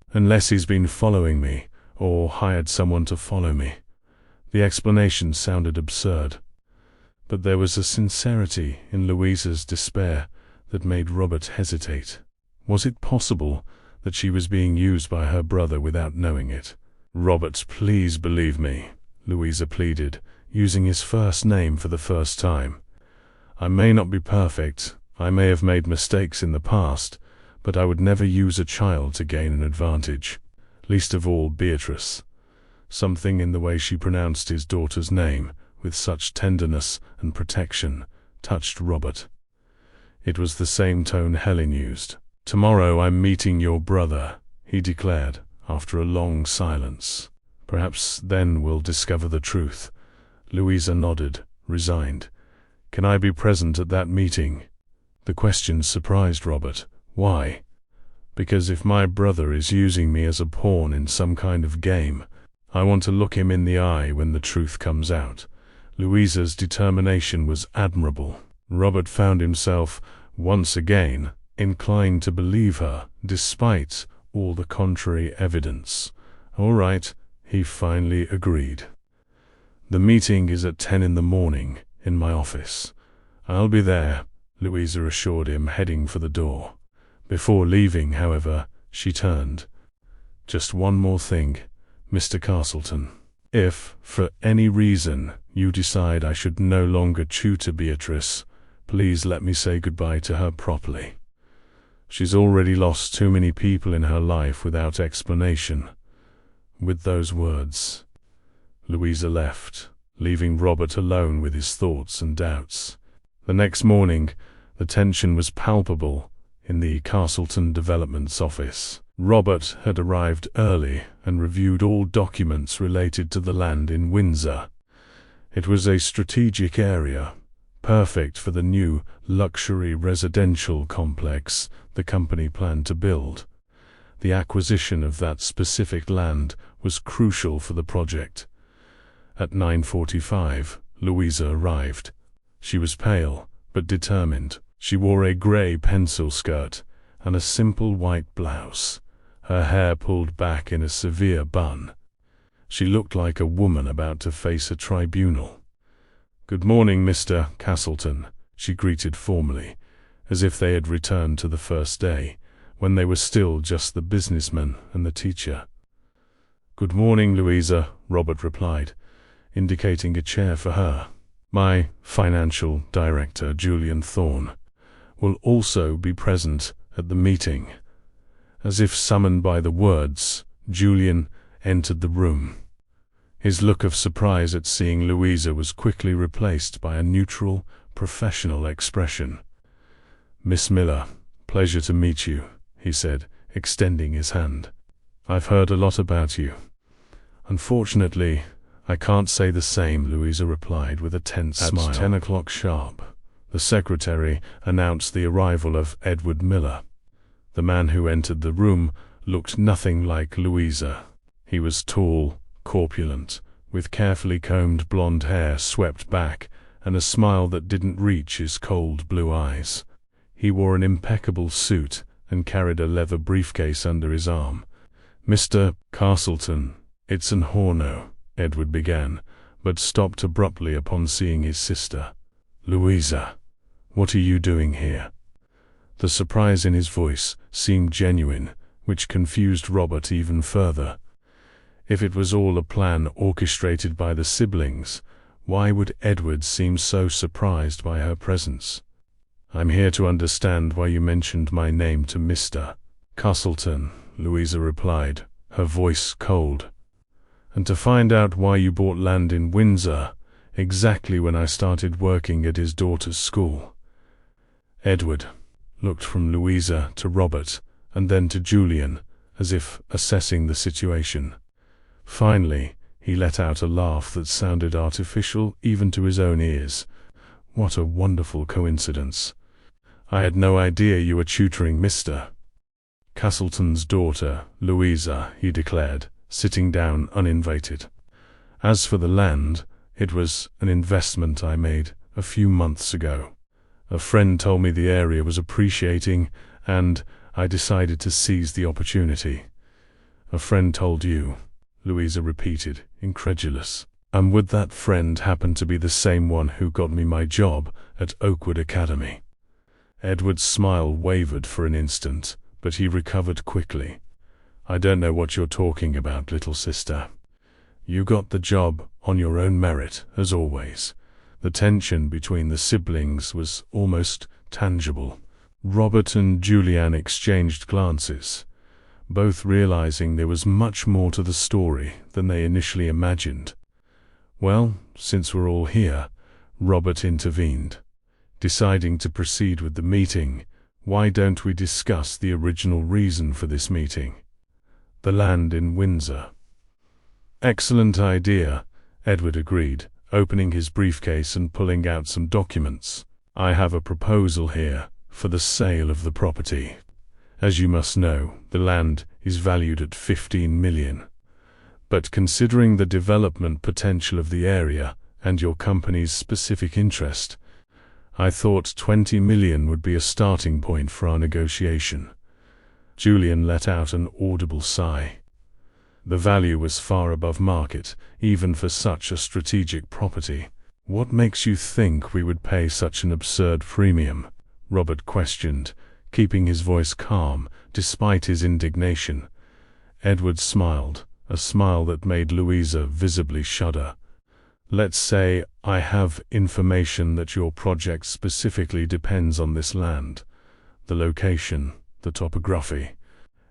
he's been following me, or hired someone to follow me." The explanation sounded absurd, but there was a sincerity in Louisa's despair that made Robert hesitate. Was it possible that she was being used by her brother without knowing it? "Robert, please believe me," Louisa pleaded, using his first name for the first time. "I may not be perfect, I may have made mistakes in the past, but I would never use a child to gain an advantage, least of all Beatrice." Something in the way she pronounced his daughter's name with such tenderness and protection touched Robert. It was the same tone Helen used. "Tomorrow I'm meeting your brother," he declared, after a long silence. "Perhaps then we'll discover the truth." Louisa nodded, resigned. "Can I be present at that meeting?" The question surprised Robert. "Why?" "Because if my brother is using me as a pawn in some kind of game, I want to look him in the eye when the truth comes out." Louisa's determination was admirable. Robert found himself, once again, inclined to believe her, despite all the contrary evidence. "All right," he finally agreed. "The meeting is at 10 in the morning, in my office." "I'll be there," Louisa assured him, heading for the door. Before leaving, however, she turned. "Just one more thing, Mr. Castleton. If, for any reason, you decide I should no longer tutor Beatrice, please let me say goodbye to her properly. She's already lost too many people in her life without explanation." With those words, Louisa left, leaving Robert alone with his thoughts and doubts. The next morning, the tension was palpable in the Castleton Development's office. Robert had arrived early and reviewed all documents related to the land in Windsor. It was a strategic area, perfect for the new luxury residential complex the company planned to build. The acquisition of that specific land was crucial for the project. At 9:45, Louisa arrived. She was pale, but determined. She wore a grey pencil skirt and a simple white blouse, her hair pulled back in a severe bun. She looked like a woman about to face a tribunal. "Good morning, Mr. Castleton," she greeted formally, as if they had returned to the first day, when they were still just the businessman and the teacher. "Good morning, Louisa," Robert replied, indicating a chair for her. "My financial director, Julian Thorne, will also be present at the meeting." As if summoned by the words, Julian entered the room. His look of surprise at seeing Louisa was quickly replaced by a neutral, professional expression. "Miss Miller, pleasure to meet you," he said, extending his hand. "I've heard a lot about you." "Unfortunately, I can't say the same," Louisa replied with a tense smile. At 10 o'clock sharp, the secretary announced the arrival of Edward Miller. The man who entered the room looked nothing like Louisa. He was tall, corpulent, with carefully combed blonde hair swept back and a smile that didn't reach his cold blue eyes. He wore an impeccable suit and carried a leather briefcase under his arm. "Mr. Castleton, it's an honor," Edward began, but stopped abruptly upon seeing his sister. "Louisa, what are you doing here?" The surprise in his voice seemed genuine, which confused Robert even further. If it was all a plan orchestrated by the siblings, why would Edward seem so surprised by her presence? "I'm here to understand why you mentioned my name to Mr. Castleton," Louisa replied, her voice cold. "And to find out why you bought land in Windsor, exactly when I started working at his daughter's school." Edward looked from Louisa to Robert and then to Julian, as if assessing the situation. Finally, He let out a laugh that sounded artificial even to his own ears. What a wonderful coincidence. I had no idea you were tutoring Mr. Castleton's daughter, Louisa, he declared, sitting down uninvited. As for the land, it was an investment I made a few months ago. A friend told me the area was appreciating, and I decided to seize the opportunity. A friend told you, Louisa repeated, incredulous. And would that friend happen to be the same one who got me my job at Oakwood Academy? Edward's smile wavered for an instant, but he recovered quickly. I don't know what you're talking about, little sister. You got the job on your own merit, as always. The tension between the siblings was almost tangible. Robert and Julianne exchanged glances, both realizing there was much more to the story than they initially imagined. Well, since we're all here, Robert intervened. Deciding to proceed with the meeting, why don't we discuss the original reason for this meeting? The land in Windsor. Excellent idea, Edward agreed, opening his briefcase and pulling out some documents. I have a proposal here for the sale of the property. As you must know, the land is valued at 15 million. But considering the development potential of the area and your company's specific interest, I thought 20 million would be a starting point for our negotiation. Julian let out an audible sigh. The value was far above market, even for such a strategic property. What makes you think we would pay such an absurd premium? Robert questioned, keeping his voice calm despite his indignation. Edward smiled, a smile that made Louisa visibly shudder. Let's say I have information that your project specifically depends on this land. The location, the topography.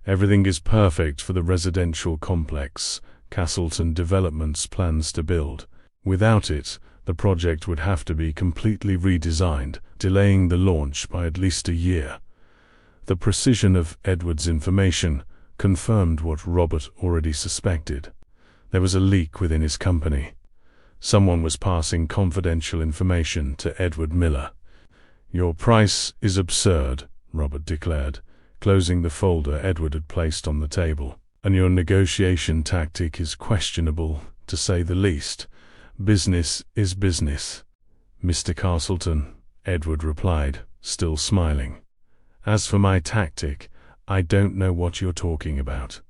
Everything is perfect for the residential complex Castleton Developments plans to build. Without it, the project would have to be completely redesigned, delaying the launch by at least a year. The precision of Edward's information confirmed what Robert already suspected. There was a leak within his company. Someone was passing confidential information to Edward Miller. Your price is absurd, Robert declared, closing the folder Edward had placed on the table. And your negotiation tactic is questionable, to say the least. Business is business. Mr. Castleton, Edward replied, still smiling. As for my tactic, I don't know what you're talking about.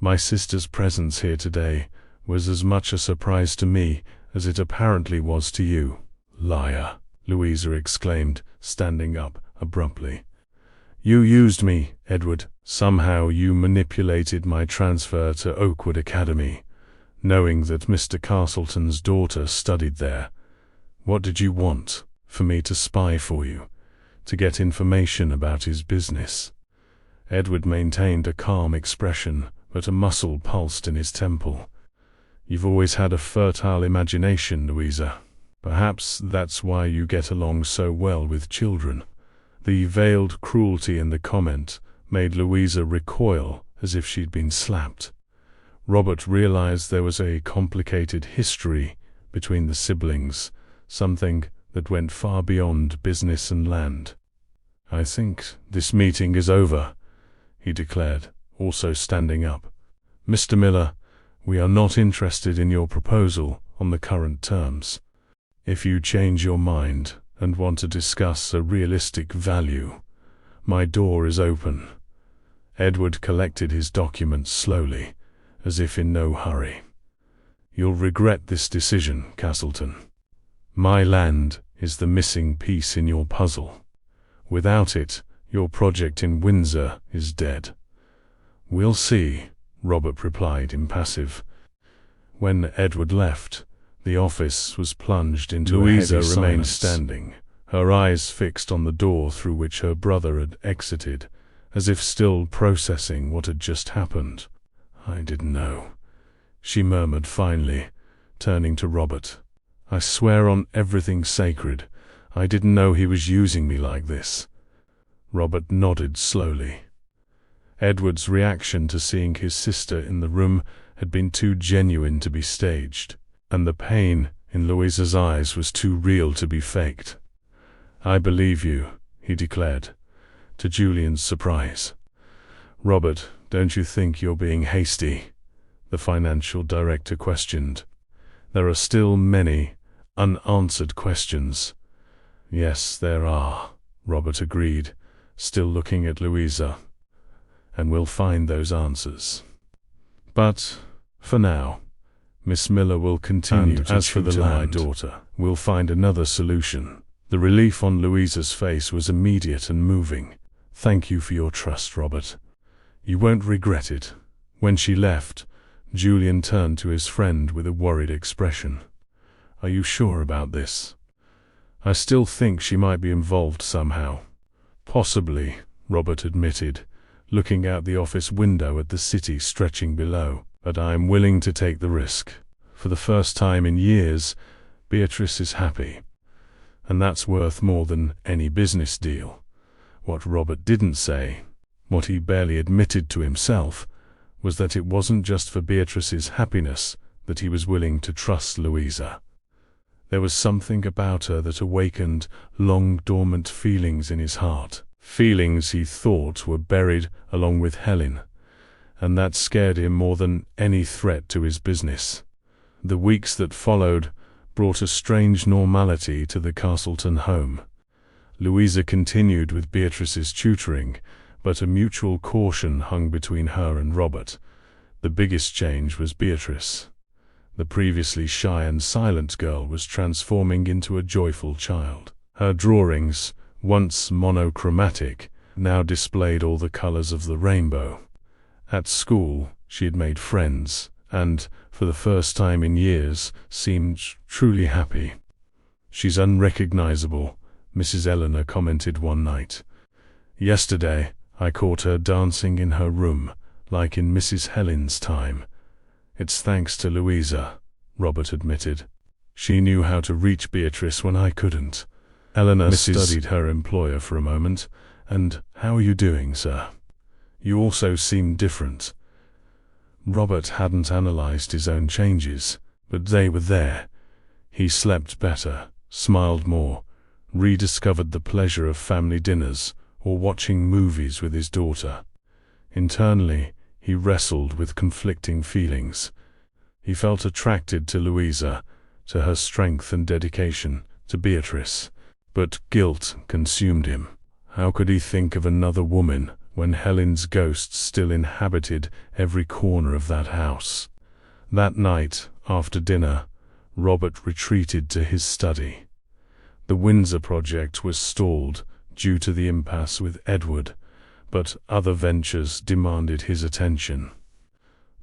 My sister's presence here today was as much a surprise to me as it apparently was to you. Liar, Louisa exclaimed, standing up abruptly. You used me, Edward. Somehow you manipulated my transfer to Oakwood Academy, knowing that Mr. Castleton's daughter studied there. What did you want? For me to spy for you? To get information about his business? Edward maintained a calm expression, but a muscle pulsed in his temple. You've always had a fertile imagination, Louisa. Perhaps that's why you get along so well with children. The veiled cruelty in the comment made Louisa recoil as if she'd been slapped. Robert realized there was a complicated history between the siblings, something that went far beyond business and land. I think this meeting is over, he declared, also standing up. Mr. Miller, we are not interested in your proposal on the current terms. If you change your mind and want to discuss a realistic value, my door is open. Edward collected his documents slowly, as if in no hurry. You'll regret this decision, Castleton. My land is the missing piece in your puzzle. Without it, your project in Windsor is dead. We'll see, Robert replied, impassive. When Edward left, the office was plunged into
Louisa
a heavy
remained
silence, standing, her eyes fixed on the door through which her brother had exited, as if still processing what had just happened. I didn't know, she murmured finally, turning to Robert. I swear on everything sacred, I didn't know he was using me like this. Robert nodded slowly. Edward's reaction to seeing his sister in the room had been too genuine to be staged, and the pain in Louisa's eyes was too real to be faked. "I believe you," he declared, to Julian's surprise. "Robert, don't you think you're being hasty?" the financial director questioned. "There are still many unanswered questions." "Yes, there are," Robert agreed, still looking at Louisa. "And we'll find those answers. But, for now, Miss Miller will continue to as for the land, my daughter, we'll find another solution." The relief on Louisa's face was immediate and moving. "Thank you for your trust, Robert. You won't regret it." When she left, Julian turned to his friend with a worried expression. "Are you sure about this?" "I still think she might be involved somehow." "Possibly," Robert admitted, looking out the office window at the city stretching below. "But I am willing to take the risk. For the first time in years, Beatrice is happy. And that's worth more than any business deal." What Robert didn't say, what he barely admitted to himself, was that it wasn't just for Beatrice's happiness that he was willing to trust Louisa. There was something about her that awakened long-dormant feelings in his heart, feelings he thought were buried along with Helen, and that scared him more than any threat to his business. The weeks that followed brought a strange normality to the Castleton home. Louisa continued with Beatrice's tutoring, but a mutual caution hung between her and Robert. The biggest change was Beatrice. The previously shy and silent girl was transforming into a joyful child. Her drawings, once monochromatic, now displayed all the colors of the rainbow. At school, she had made friends, and, for the first time in years, seemed truly happy. "She's unrecognizable," Mrs. Eleanor commented one night. "Yesterday, I caught her dancing in her room, like in Mrs. Helen's time." "It's thanks to Louisa," Robert admitted. "She knew how to reach Beatrice when I couldn't." Eleanor studied her employer for a moment. "And how are you doing, sir? You also seem different." Robert hadn't analyzed his own changes, but they were there. He slept better, smiled more, rediscovered the pleasure of family dinners or watching movies with his daughter. Internally, he wrestled with conflicting feelings. He felt attracted to Louisa, to her strength and dedication, to Beatrice, but guilt consumed him. How could he think of another woman when Helen's ghost still inhabited every corner of that house? That night, after dinner, Robert retreated to his study. The Windsor project was stalled due to the impasse with Edward, but other ventures demanded his attention.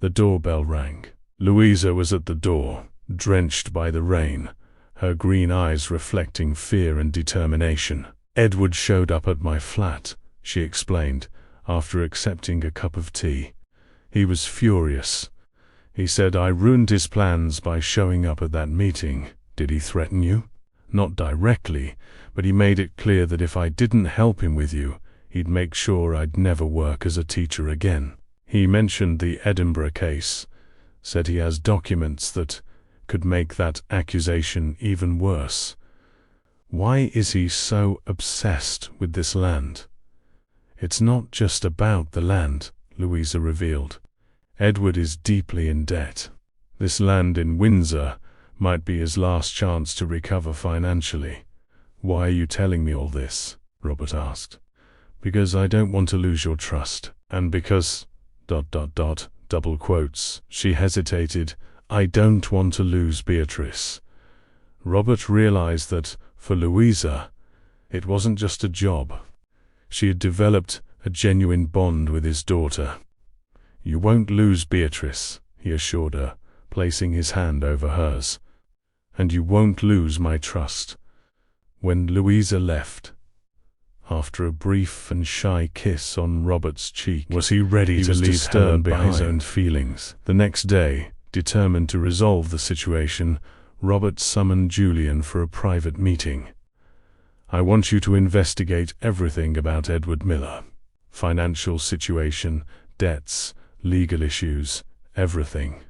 The doorbell rang. Louisa was at the door, drenched by the rain, her green eyes reflecting fear and determination. "Edward showed up at my flat," she explained, after accepting a cup of tea. "He was furious. He said I ruined his plans by showing up at that meeting." "Did he threaten you?" "Not directly, but he made it clear that if I didn't help him with you, he'd make sure I'd never work as a teacher again." He mentioned the Edinburgh case, said he has documents that could make that accusation even worse. Why is he so obsessed with this land? "It's not just about the land," Louisa revealed. "Edward is deeply in debt. This land in Windsor might be his last chance to recover financially." "Why are you telling me all this?" Robert asked. "Because I don't want to lose your trust, and because ... double quotes." She hesitated. "I don't want to lose Beatrice." Robert realized that, for Louisa, it wasn't just a job. She had developed a genuine bond with his daughter. "You won't lose Beatrice," he assured her, placing his hand over hers. "And you won't lose my trust." When Louisa left, after a brief and shy kiss on Robert's cheek, was he ready to leave Helen behind? By his own feelings. The next day, determined to resolve the situation, Robert summoned Julian for a private meeting. "I want you to investigate everything about Edward Miller. financial situation, debts, legal issues, everything.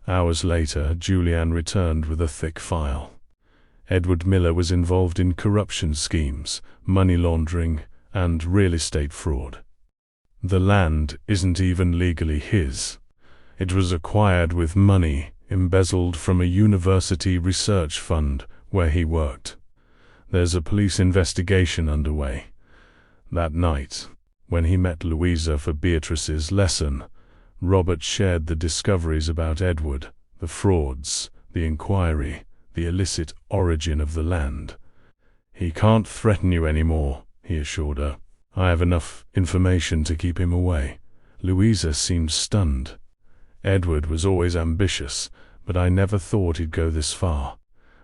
Hours later, Julianne returned with a thick file. Edward Miller was involved in corruption schemes, money laundering, and real estate fraud. The land isn't even legally his. It was acquired with money embezzled from a university research fund where he worked. There's a police investigation underway. That night, when he met Louisa for Beatrice's lesson, Robert shared the discoveries about Edward, the frauds, the inquiry, the illicit origin of the land. "He can't threaten you anymore," he assured her. "I have enough information to keep him away." Louisa seemed stunned. "Edward was always ambitious, but I never thought he'd go this far.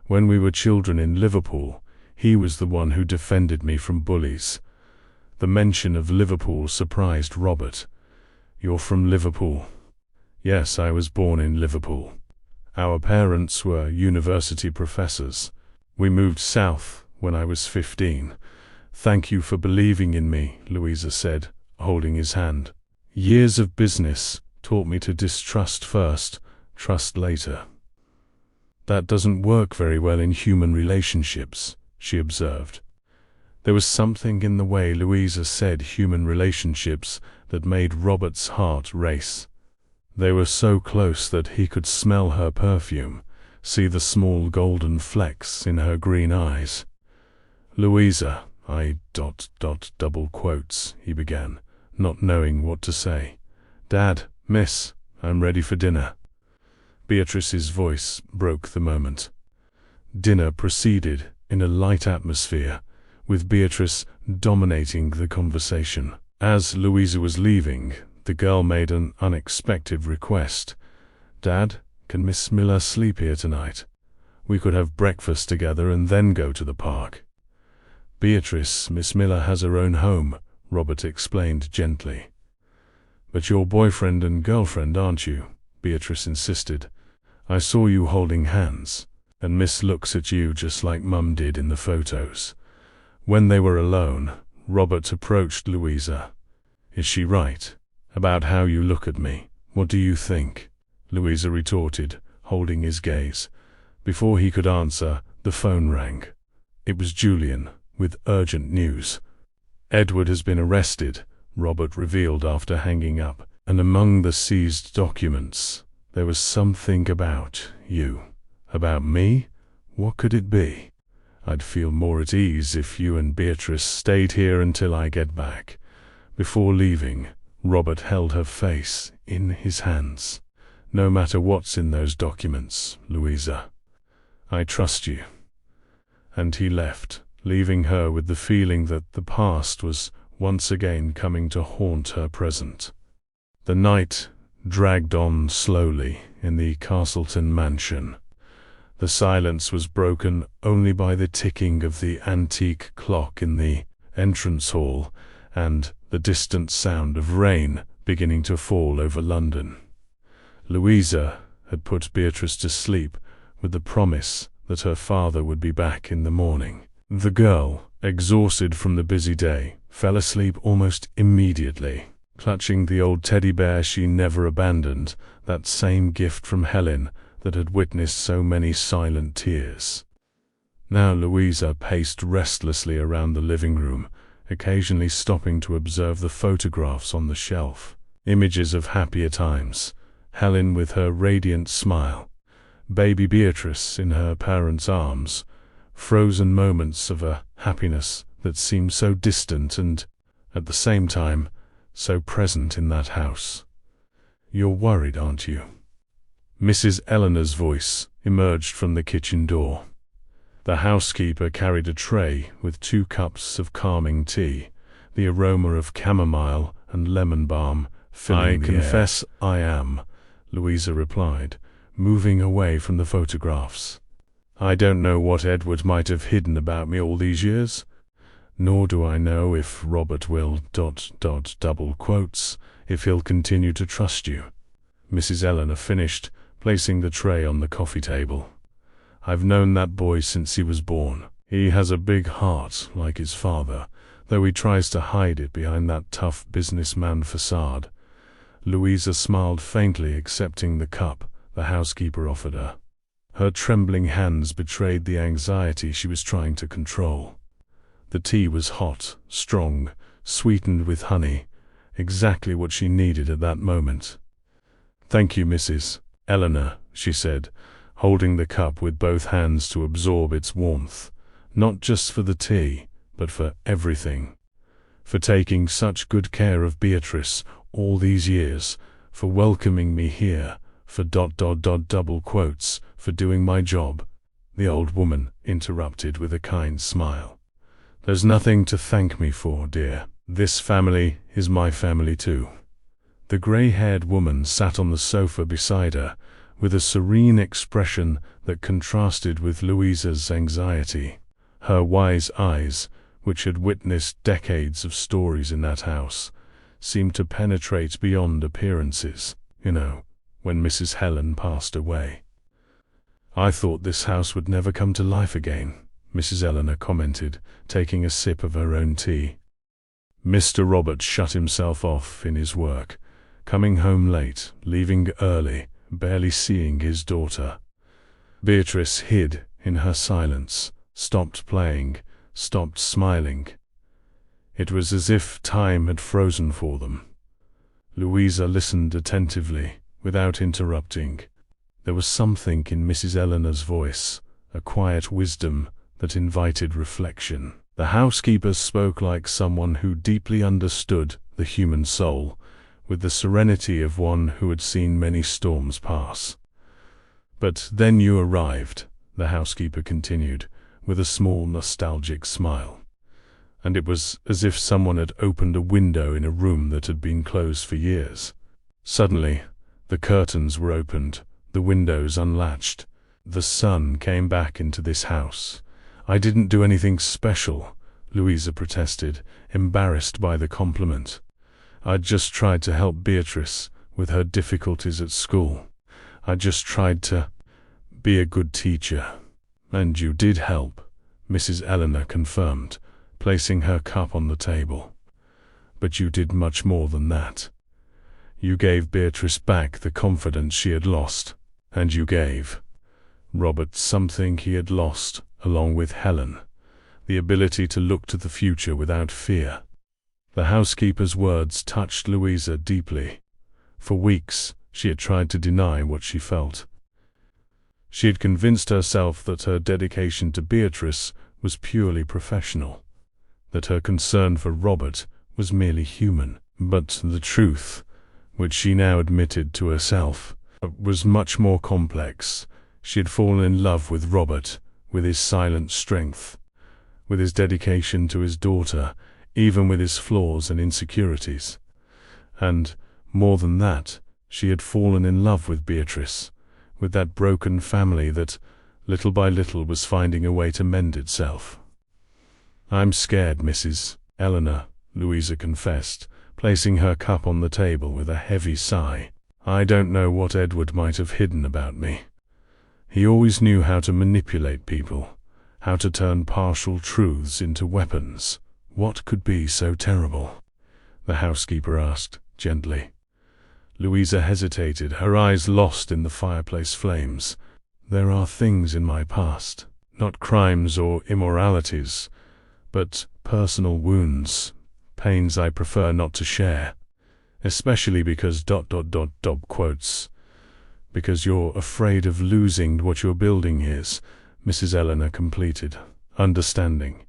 When we were children in Liverpool, he was the one who defended me from bullies." The mention of Liverpool surprised Robert. "You're from Liverpool?" "Yes, I was born in Liverpool. Our parents were university professors. We moved south when I was 15. "Thank you for believing in me," Louisa said, holding his hand. "Years of business taught me to distrust first, trust later." "That doesn't work very well in human relationships," she observed. There was something in the way Louisa said human relationships that made Robert's heart race. They were so close that he could smell her perfume, see the small golden flecks in her green eyes. "Louisa, double quotes," he began, not knowing what to say. "Dad, Miss, I'm ready for dinner." Beatrice's voice broke the moment. Dinner proceeded in a light atmosphere, with Beatrice dominating the conversation. As Louisa was leaving, the girl made an unexpected request. "Dad, can Miss Miller sleep here tonight? We could have breakfast together and then go to the park." "Beatrice, Miss Miller has her own home," Robert explained gently. "But you're boyfriend and girlfriend, aren't you?" Beatrice insisted. "I saw you holding hands, and Miss looks at you just like Mum did in the photos." When they were alone, Robert approached Louisa. "Is she right about how you look at me? What do you think?" Louisa retorted, holding his gaze. Before he could answer, the phone rang. It was Julian, with urgent news. "Edward has been arrested," Robert revealed after hanging up, "and among the seized documents, there was something about you." "About me? What could it be?" "I'd feel more at ease if you and Beatrice stayed here until I get back." Before leaving, Robert held her face in his hands. "No matter what's in those documents, Louisa, I trust you." And he left, leaving her with the feeling that the past was once again coming to haunt her present. The night dragged on slowly in the Castleton mansion. The silence was broken only by the ticking of the antique clock in the entrance hall and the distant sound of rain beginning to fall over London. Louisa had put Beatrice to sleep with the promise that her father would be back in the morning. The girl, exhausted from the busy day, fell asleep almost immediately, clutching the old teddy bear she never abandoned, that same gift from Helen that had witnessed so many silent tears. Now Louisa paced restlessly around the living room, occasionally stopping to observe the photographs on the shelf. Images of happier times, Helen with her radiant smile, baby Beatrice in her parents' arms, frozen moments of a happiness that seemed so distant and, at the same time, so present in that house. "You're worried, aren't you?" Mrs. Eleanor's voice emerged from the kitchen door. The housekeeper carried a tray with 2 cups of calming tea, the aroma of chamomile and lemon balm filling the air. "I confess I am," Louisa replied, moving away from the photographs. "I don't know what Edward might have hidden about me all these years, nor do I know if Robert will double quotes if he'll continue to trust you." Mrs. Eleanor finished, placing the tray on the coffee table. "I've known that boy since he was born. He has a big heart like his father, though he tries to hide it behind that tough businessman facade. Louisa smiled faintly, accepting the cup the housekeeper offered her. Her trembling hands betrayed the anxiety she was trying to control. The tea was hot, strong, sweetened with honey, exactly what she needed at that moment. "Thank you, Mrs. Eleanor," she said, holding the cup with both hands to absorb its warmth, "not just for the tea, but for everything. For taking such good care of Beatrice all these years, for welcoming me here, for double quotes, for doing my job," the old woman interrupted with a kind smile. "There's nothing to thank me for, dear. This family is my family too." The gray-haired woman sat on the sofa beside her, with a serene expression that contrasted with Louisa's anxiety. Her wise eyes, which had witnessed decades of stories in that house, seemed to penetrate beyond appearances, when Mrs. Helen passed away. "I thought this house would never come to life again," Mrs. Eleanor commented, taking a sip of her own tea. Mr. Robert shut himself off in his work, coming home late, leaving early, barely seeing his daughter. Beatrice hid in her silence, stopped playing, stopped smiling. It was as if time had frozen for them. Louisa listened attentively, without interrupting. There was something in Mrs. Eleanor's voice, a quiet wisdom that invited reflection. The housekeeper spoke like someone who deeply understood the human soul, with the serenity of one who had seen many storms pass. "But then you arrived," the housekeeper continued, with a small nostalgic smile. "And it was as if someone had opened a window in a room that had been closed for years. Suddenly, the curtains were opened, the windows unlatched. The sun came back into this house. I didn't do anything special," Louisa protested, embarrassed by the compliment. "I just tried to help Beatrice with her difficulties at school. I just tried to be a good teacher." "And you did help," Mrs. Eleanor confirmed, placing her cup on the table. "But you did much more than that. You gave Beatrice back the confidence she had lost, and you gave Robert something he had lost, along with Helen, the ability to look to the future without fear." The housekeeper's words touched Louisa deeply. For weeks, she had tried to deny what she felt. She had convinced herself that her dedication to Beatrice was purely professional, that her concern for Robert was merely human. But the truth, which she now admitted to herself, was much more complex. She had fallen in love with Robert, with his silent strength, with his dedication to his daughter, even with his flaws and insecurities. And, more than that, she had fallen in love with Beatrice, with that broken family that, little by little, was finding a way to mend itself. "I'm scared, Mrs. Eleanor," Louisa confessed, placing her cup on the table with a heavy sigh. "I don't know what Edward might have hidden about me. He always knew how to manipulate people, how to turn partial truths into weapons. What could be so terrible?" the housekeeper asked, gently. Louisa hesitated, her eyes lost in the fireplace flames. "There are things in my past, not crimes or immoralities, but personal wounds, pains I prefer not to share, especially because quotes, because you're afraid of losing what you're building here," Mrs. Eleanor completed, understanding.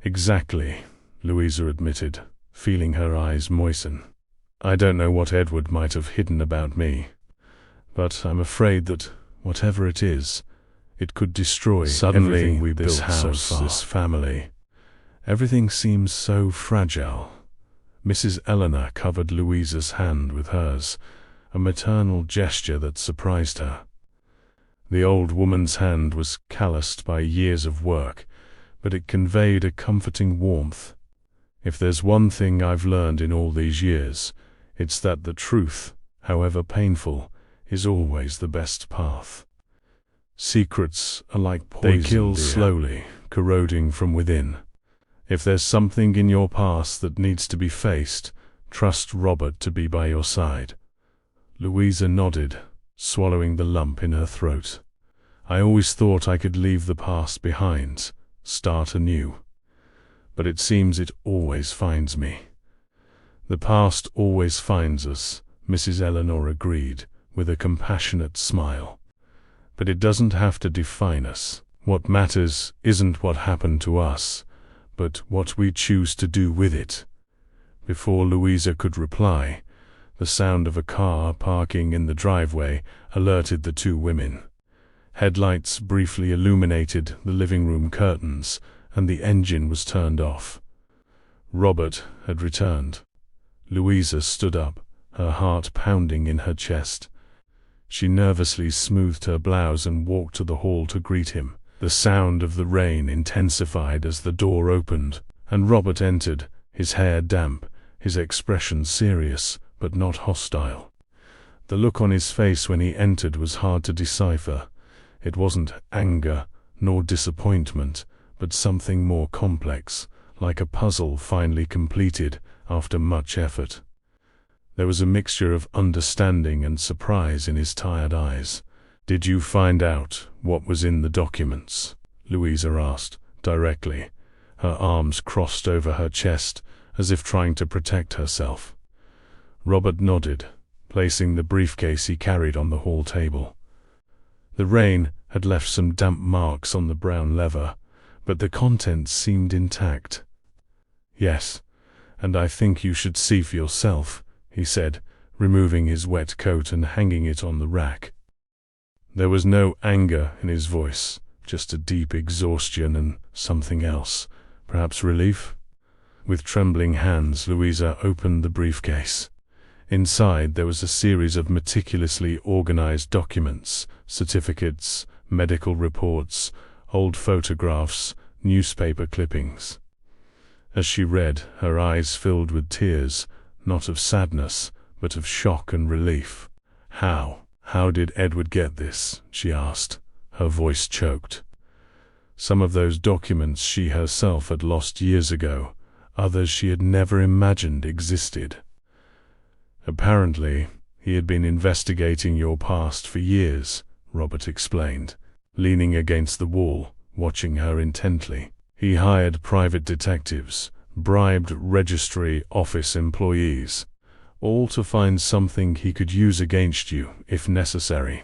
"Exactly," Louisa admitted, feeling her eyes moisten. "I don't know what Edward might have hidden about me, but I'm afraid that, whatever it is, it could destroy everything we built so far. This family. Everything seems so fragile." Mrs. Eleanor covered Louisa's hand with hers, a maternal gesture that surprised her. The old woman's hand was calloused by years of work, but it conveyed a comforting warmth. "If there's one thing I've learned in all these years, it's that the truth, however painful, is always the best path. Secrets are like poison. They kill slowly, corroding from within. If there's something in your past that needs to be faced, trust Robert to be by your side. Louisa nodded, swallowing the lump in her throat. I always thought I could leave the past behind, start anew. But it seems it always finds me. The past always finds us, Mrs. Eleanor agreed, with a compassionate smile. But it doesn't have to define us. What matters isn't what happened to us, but what we choose to do with it. Before Louisa could reply, the sound of a car parking in the driveway alerted the two women. Headlights briefly illuminated the living room curtains, and the engine was turned off. Robert had returned. Louisa stood up, her heart pounding in her chest. She nervously smoothed her blouse and walked to the hall to greet him. The sound of the rain intensified as the door opened, and Robert entered, his hair damp, his expression serious, but not hostile. The look on his face when he entered was hard to decipher. It wasn't anger, nor disappointment, but something more complex, like a puzzle finally completed after much effort. There was a mixture of understanding and surprise in his tired eyes. "Did you find out what was in the documents?" Louisa asked, directly, her arms crossed over her chest, as if trying to protect herself. Robert nodded, placing the briefcase he carried on the hall table. The rain had left some damp marks on the brown leather, but the contents seemed intact. "Yes, and I think you should see for yourself," he said, removing his wet coat and hanging it on the rack. There was no anger in his voice, just a deep exhaustion and something else, perhaps relief. With trembling hands, Louisa opened the briefcase. Inside there was a series of meticulously organized documents, certificates, medical reports, old photographs, newspaper clippings. As she read, her eyes filled with tears, not of sadness, but of shock and relief. How did Edward get this?" she asked, her voice choked. Some of those documents she herself had lost years ago, others she had never imagined existed. "Apparently, he had been investigating your past for years," Robert explained, leaning against the wall, watching her intently. "He hired private detectives, bribed registry office employees, all to find something he could use against you, if necessary.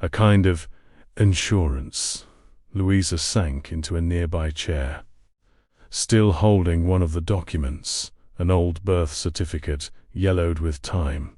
A kind of insurance." Louisa sank into a nearby chair. Still holding one of the documents, an old birth certificate, yellowed with time.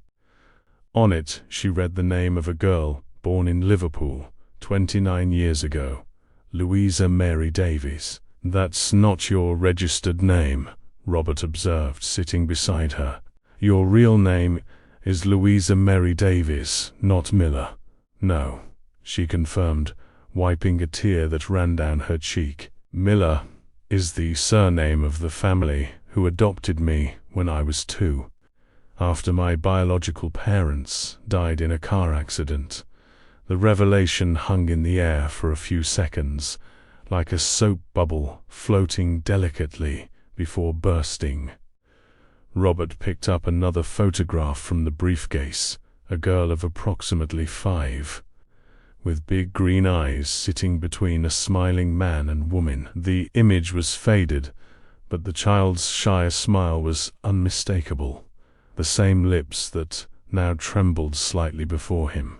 On it, she read the name of a girl born in Liverpool 29 years ago, Louisa Mary Davies. "That's not your registered name," Robert observed, sitting beside her. "Your real name is Louisa Mary Davies, not Miller." "No," she confirmed, wiping a tear that ran down her cheek. "Miller is the surname of the family who adopted me when I was 2. After my biological parents died in a car accident, the revelation hung in the air for a few seconds, like a soap bubble floating delicately before bursting. Robert picked up another photograph from the briefcase, a girl of approximately 5, with big green eyes sitting between a smiling man and woman. The image was faded, but the child's shy smile was unmistakable, the same lips that now trembled slightly before him.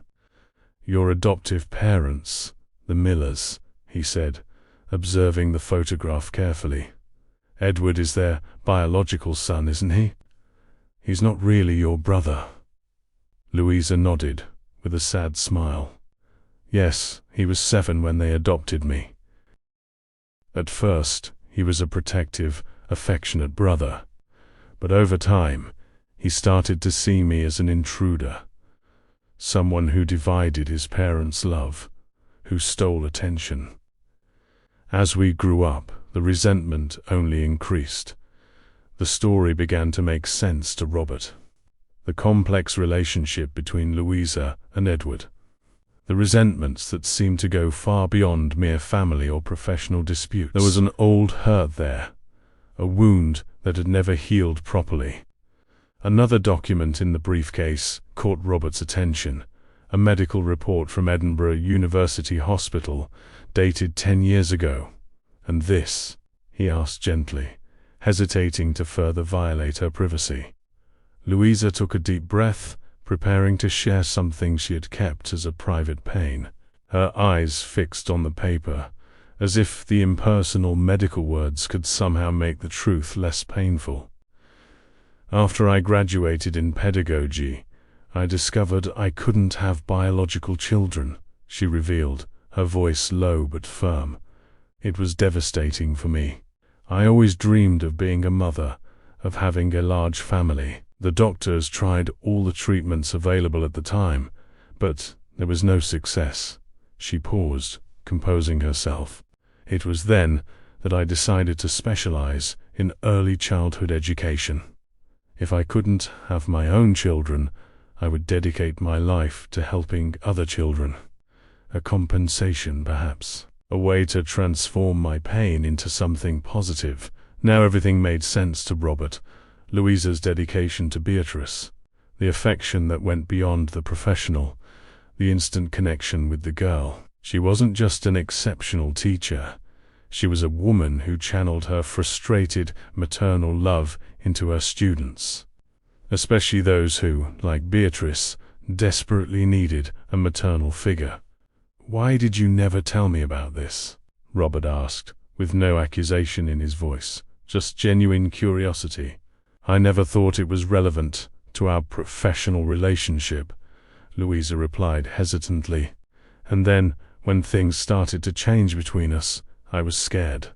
"Your adoptive parents, the Millers," he said, observing the photograph carefully. "Edward is their biological son, isn't he? He's not really your brother." Louisa nodded, with a sad smile. "Yes, he was 7 when they adopted me. At first, he was a protective, affectionate brother, but over time, he started to see me as an intruder, someone who divided his parents' love, who stole attention. As we grew up, the resentment only increased. The story began to make sense to Robert. The complex relationship between Louisa and Edward. The resentments that seemed to go far beyond mere family or professional disputes. There was an old hurt there, a wound that had never healed properly. Another document in the briefcase caught Robert's attention, a medical report from Edinburgh University Hospital, dated 10 years ago. "And this?" he asked gently, hesitating to further violate her privacy. Louisa took a deep breath, preparing to share something she had kept as a private pain, her eyes fixed on the paper, as if the impersonal medical words could somehow make the truth less painful. "After I graduated in pedagogy, I discovered I couldn't have biological children," she revealed, her voice low but firm. "It was devastating for me. I always dreamed of being a mother, of having a large family. The doctors tried all the treatments available at the time, but there was no success." She paused, composing herself. "It was then that I decided to specialize in early childhood education. If I couldn't have my own children, I would dedicate my life to helping other children. A compensation, perhaps. A way to transform my pain into something positive." Now everything made sense to Robert. Louisa's dedication to Beatrice, the affection that went beyond the professional, the instant connection with the girl. She wasn't just an exceptional teacher. She was a woman who channeled her frustrated maternal love into her students, especially those who, like Beatrice, desperately needed a maternal figure. "Why did you never tell me about this?" Robert asked, with no accusation in his voice, just genuine curiosity. "I never thought it was relevant to our professional relationship," Louisa replied hesitantly. "And then, when things started to change between us, I was scared.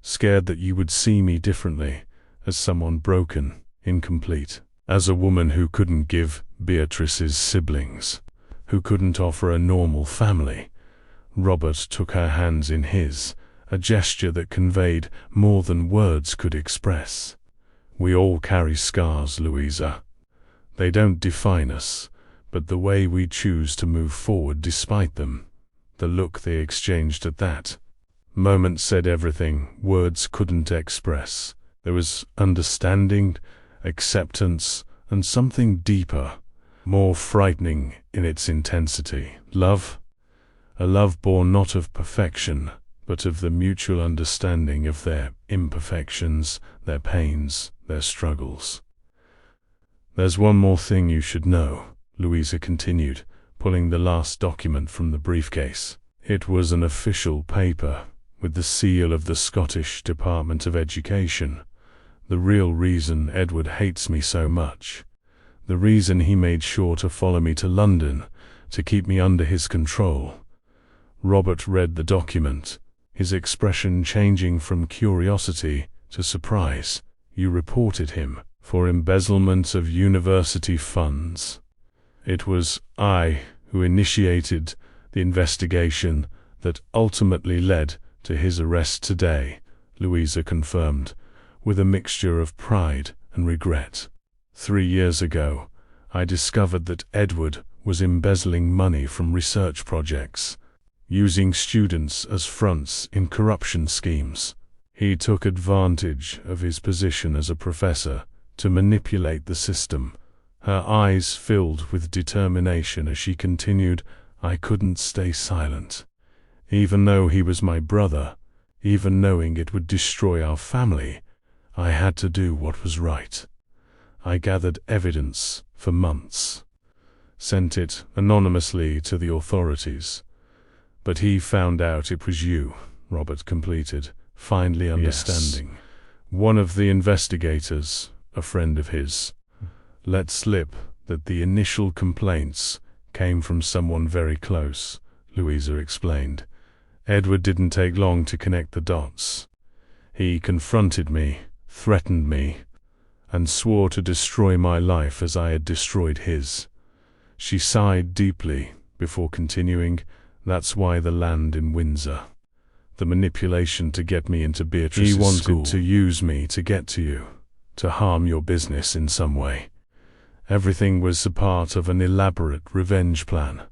Scared that you would see me differently, as someone broken, incomplete, as a woman who couldn't give Beatrice's siblings, who couldn't offer a normal family." Robert took her hands in his, a gesture that conveyed more than words could express. "We all carry scars, Louisa. They don't define us, but the way we choose to move forward despite them." The look they exchanged at that moment said everything words couldn't express. There was understanding, acceptance, and something deeper, more frightening in its intensity. Love. A love born not of perfection, but of the mutual understanding of their imperfections, their pains, their struggles. "There's one more thing you should know," Louisa continued, pulling the last document from the briefcase. It was an official paper, with the seal of the Scottish Department of Education. The real reason Edward hates me so much. The reason he made sure to follow me to London, to keep me under his control. Robert read the document, his expression changing from curiosity to surprise. "You reported him for embezzlement of university funds." "It was I who initiated the investigation that ultimately led to his arrest today," Louisa confirmed, with a mixture of pride and regret. 3 years ago, I discovered that Edward was embezzling money from research projects, using students as fronts in corruption schemes. He took advantage of his position as a professor to manipulate the system. Her eyes filled with determination as she continued, "I couldn't stay silent. Even though he was my brother, even knowing it would destroy our family, I had to do what was right. I gathered evidence for months, sent it anonymously to the authorities. But he found out it was you," Robert completed, finally understanding. "Yes. One of the investigators, a friend of his, let slip that the initial complaints came from someone very close," Louisa explained. "Edward didn't take long to connect the dots. He confronted me, threatened me, and swore to destroy my life as I had destroyed his." She sighed deeply before continuing, "That's why the land in Windsor. The manipulation to get me into Beatrice's school. He wanted to use me to get to you, to harm your business in some way. Everything was a part of an elaborate revenge plan."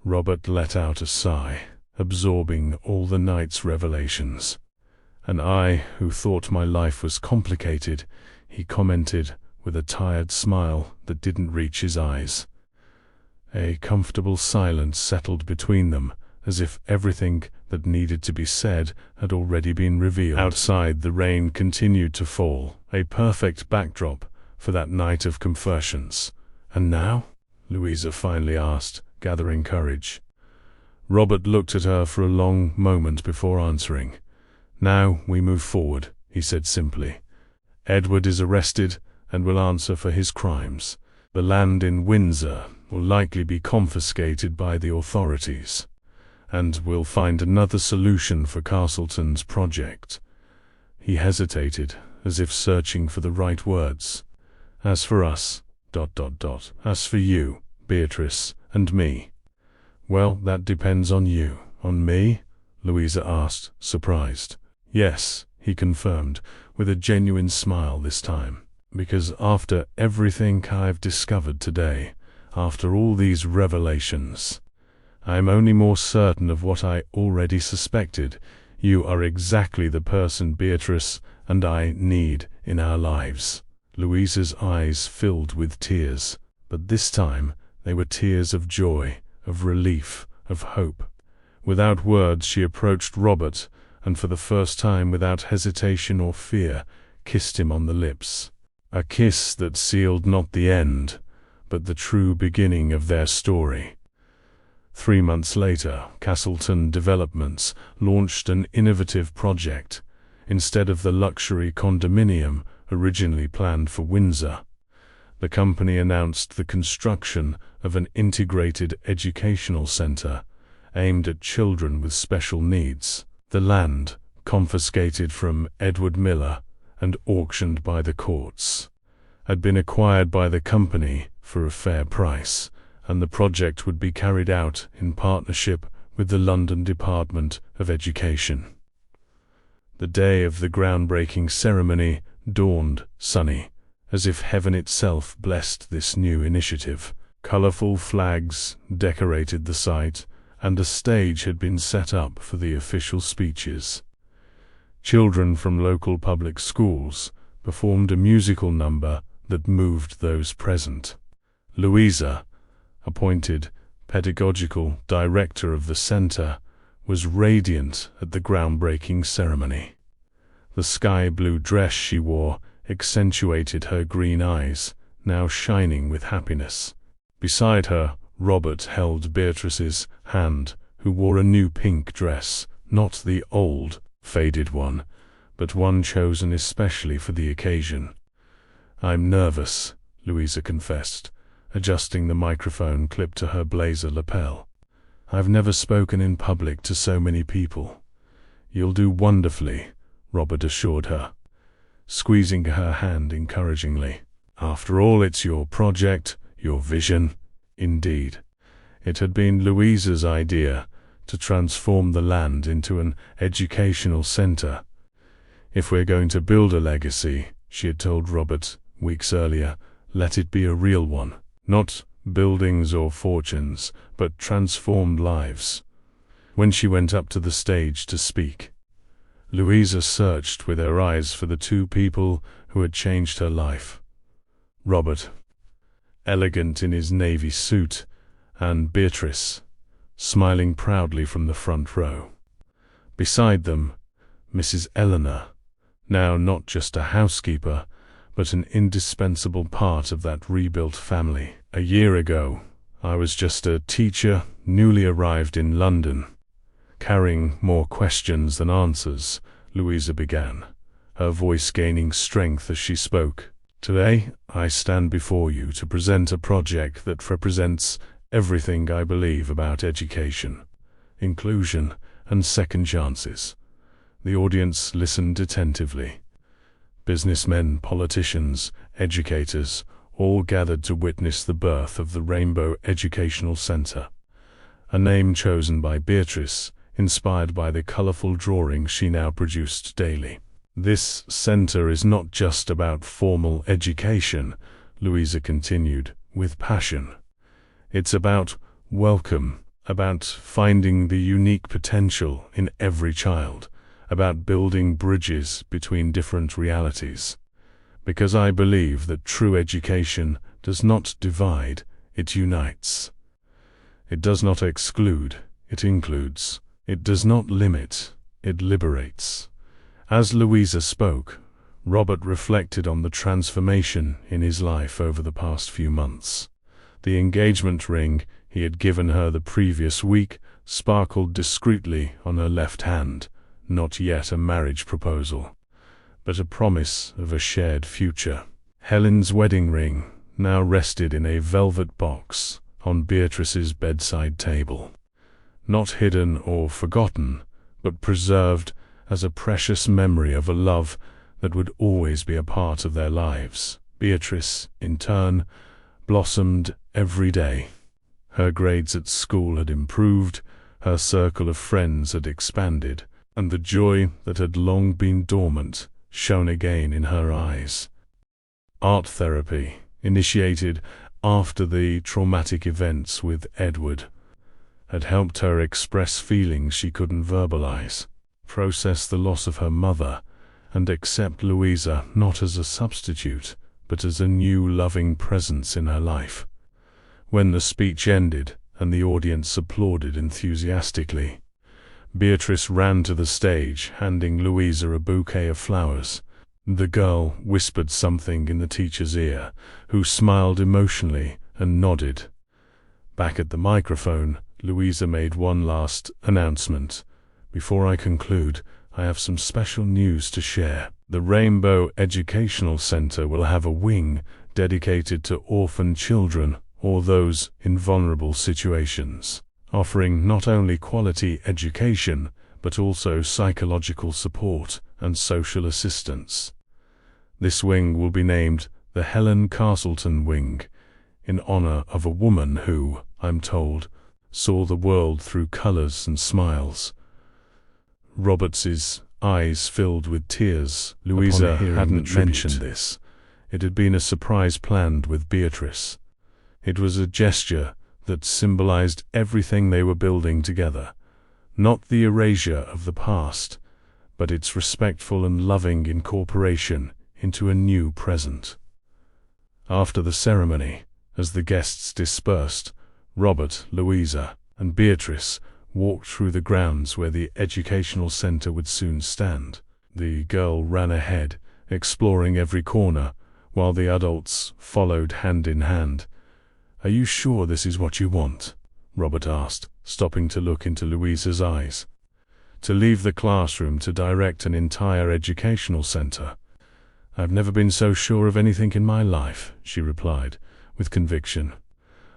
Robert let out a sigh, absorbing all the night's revelations. "And I, who thought my life was complicated," he commented with a tired smile that didn't reach his eyes. A comfortable silence settled between them, as if everything that needed to be said had already been revealed. Outside, the rain continued to fall, a perfect backdrop for that night of confessions. "And now?" Louisa finally asked, gathering courage. Robert looked at her for a long moment before answering. "Now we move forward," he said simply. "Edward is arrested and will answer for his crimes. The land in Windsor will likely be confiscated by the authorities, and we'll find another solution for Castleton's project." He hesitated, as if searching for the right words. "As for us, ... As for you, Beatrice, and me." "Well, that depends on you." "On me?" Louisa asked, surprised. "Yes," he confirmed, with a genuine smile this time. "Because after everything I've discovered today, after all these revelations, I'm only more certain of what I already suspected. You are exactly the person Beatrice and I need in our lives." Louisa's eyes filled with tears, but this time they were tears of joy, of relief, of hope. Without words she approached Robert, and for the first time without hesitation or fear, kissed him on the lips. A kiss that sealed not the end, but the true beginning of their story. 3 months later, Castleton Developments launched an innovative project. Instead of the luxury condominium originally planned for Windsor, the company announced the construction of an integrated educational center aimed at children with special needs. The land, confiscated from Edward Miller and auctioned by the courts, had been acquired by the company for a fair price, and the project would be carried out in partnership with the London Department of Education. The day of the groundbreaking ceremony dawned sunny, as if heaven itself blessed this new initiative. Colorful flags decorated the site, and a stage had been set up for the official speeches. Children from local public schools performed a musical number that moved those present. Louisa, appointed pedagogical director of the center, was radiant at the groundbreaking ceremony. The sky-blue dress she wore accentuated her green eyes, now shining with happiness. Beside her, Robert held Beatrice's hand, who wore a new pink dress, not the old, faded one, but one chosen especially for the occasion. "I'm nervous," Louisa confessed, adjusting the microphone clip to her blazer lapel. "I've never spoken in public to so many people." "You'll do wonderfully," Robert assured her, squeezing her hand encouragingly. "After all, it's your project, your vision." Indeed, it had been Louisa's idea to transform the land into an educational center. "If we're going to build a legacy," she had told Robert weeks earlier, "let it be a real one. Not buildings or fortunes, but transformed lives." When she went up to the stage to speak, Louisa searched with her eyes for the two people who had changed her life. Robert, elegant in his navy suit, and Beatrice, smiling proudly from the front row. Beside them, Mrs. Eleanor, now not just a housekeeper, but an indispensable part of that rebuilt family. "A year ago, I was just a teacher newly arrived in London, carrying more questions than answers," Louisa began, her voice gaining strength as she spoke. "Today, I stand before you to present a project that represents everything I believe about education, inclusion, and second chances." The audience listened attentively. Businessmen, politicians, educators, all gathered to witness the birth of the Rainbow Educational Center, a name chosen by Beatrice, inspired by the colorful drawings she now produced daily. "This center is not just about formal education," Louisa continued, with passion. "It's about welcome, about finding the unique potential in every child, about building bridges between different realities. Because I believe that true education does not divide, it unites. It does not exclude, it includes. It does not limit, it liberates. As Louisa spoke, Robert reflected on the transformation in his life over the past few months. The engagement ring he had given her the previous week sparkled discreetly on her left hand, not yet a marriage proposal, but a promise of a shared future. Helen's wedding ring now rested in a velvet box on Beatrice's bedside table, not hidden or forgotten, but preserved as a precious memory of a love that would always be a part of their lives. Beatrice, in turn, blossomed every day. Her grades at school had improved, her circle of friends had expanded, and the joy that had long been dormant shone again in her eyes. Art therapy, initiated after the traumatic events with Edward, had helped her express feelings she couldn't verbalize, process the loss of her mother, and accept Louisa not as a substitute, but as a new loving presence in her life. When the speech ended and the audience applauded enthusiastically, Beatrice ran to the stage, handing Louisa a bouquet of flowers. The girl whispered something in the teacher's ear, who smiled emotionally and nodded. Back at the microphone, Louisa made one last announcement. "Before I conclude, I have some special news to share. The Rainbow Educational Center will have a wing dedicated to orphan children or those in vulnerable situations, offering not only quality education, but also psychological support and social assistance. This wing will be named the Helen Castleton Wing, in honor of a woman who, I'm told, saw the world through colors and smiles." Robert's eyes filled with tears. Louisa hadn't mentioned this. It had been a surprise planned with Beatrice. It was a gesture that symbolized everything they were building together, not the erasure of the past, but its respectful and loving incorporation into a new present. After the ceremony, as the guests dispersed, Robert, Louisa, and Beatrice walked through the grounds where the educational center would soon stand. The girl ran ahead, exploring every corner, while the adults followed hand in hand. "Are you sure this is what you want?" Robert asked, stopping to look into Louisa's eyes. "To leave the classroom to direct an entire educational center? I've never been so sure of anything in my life," she replied, with conviction.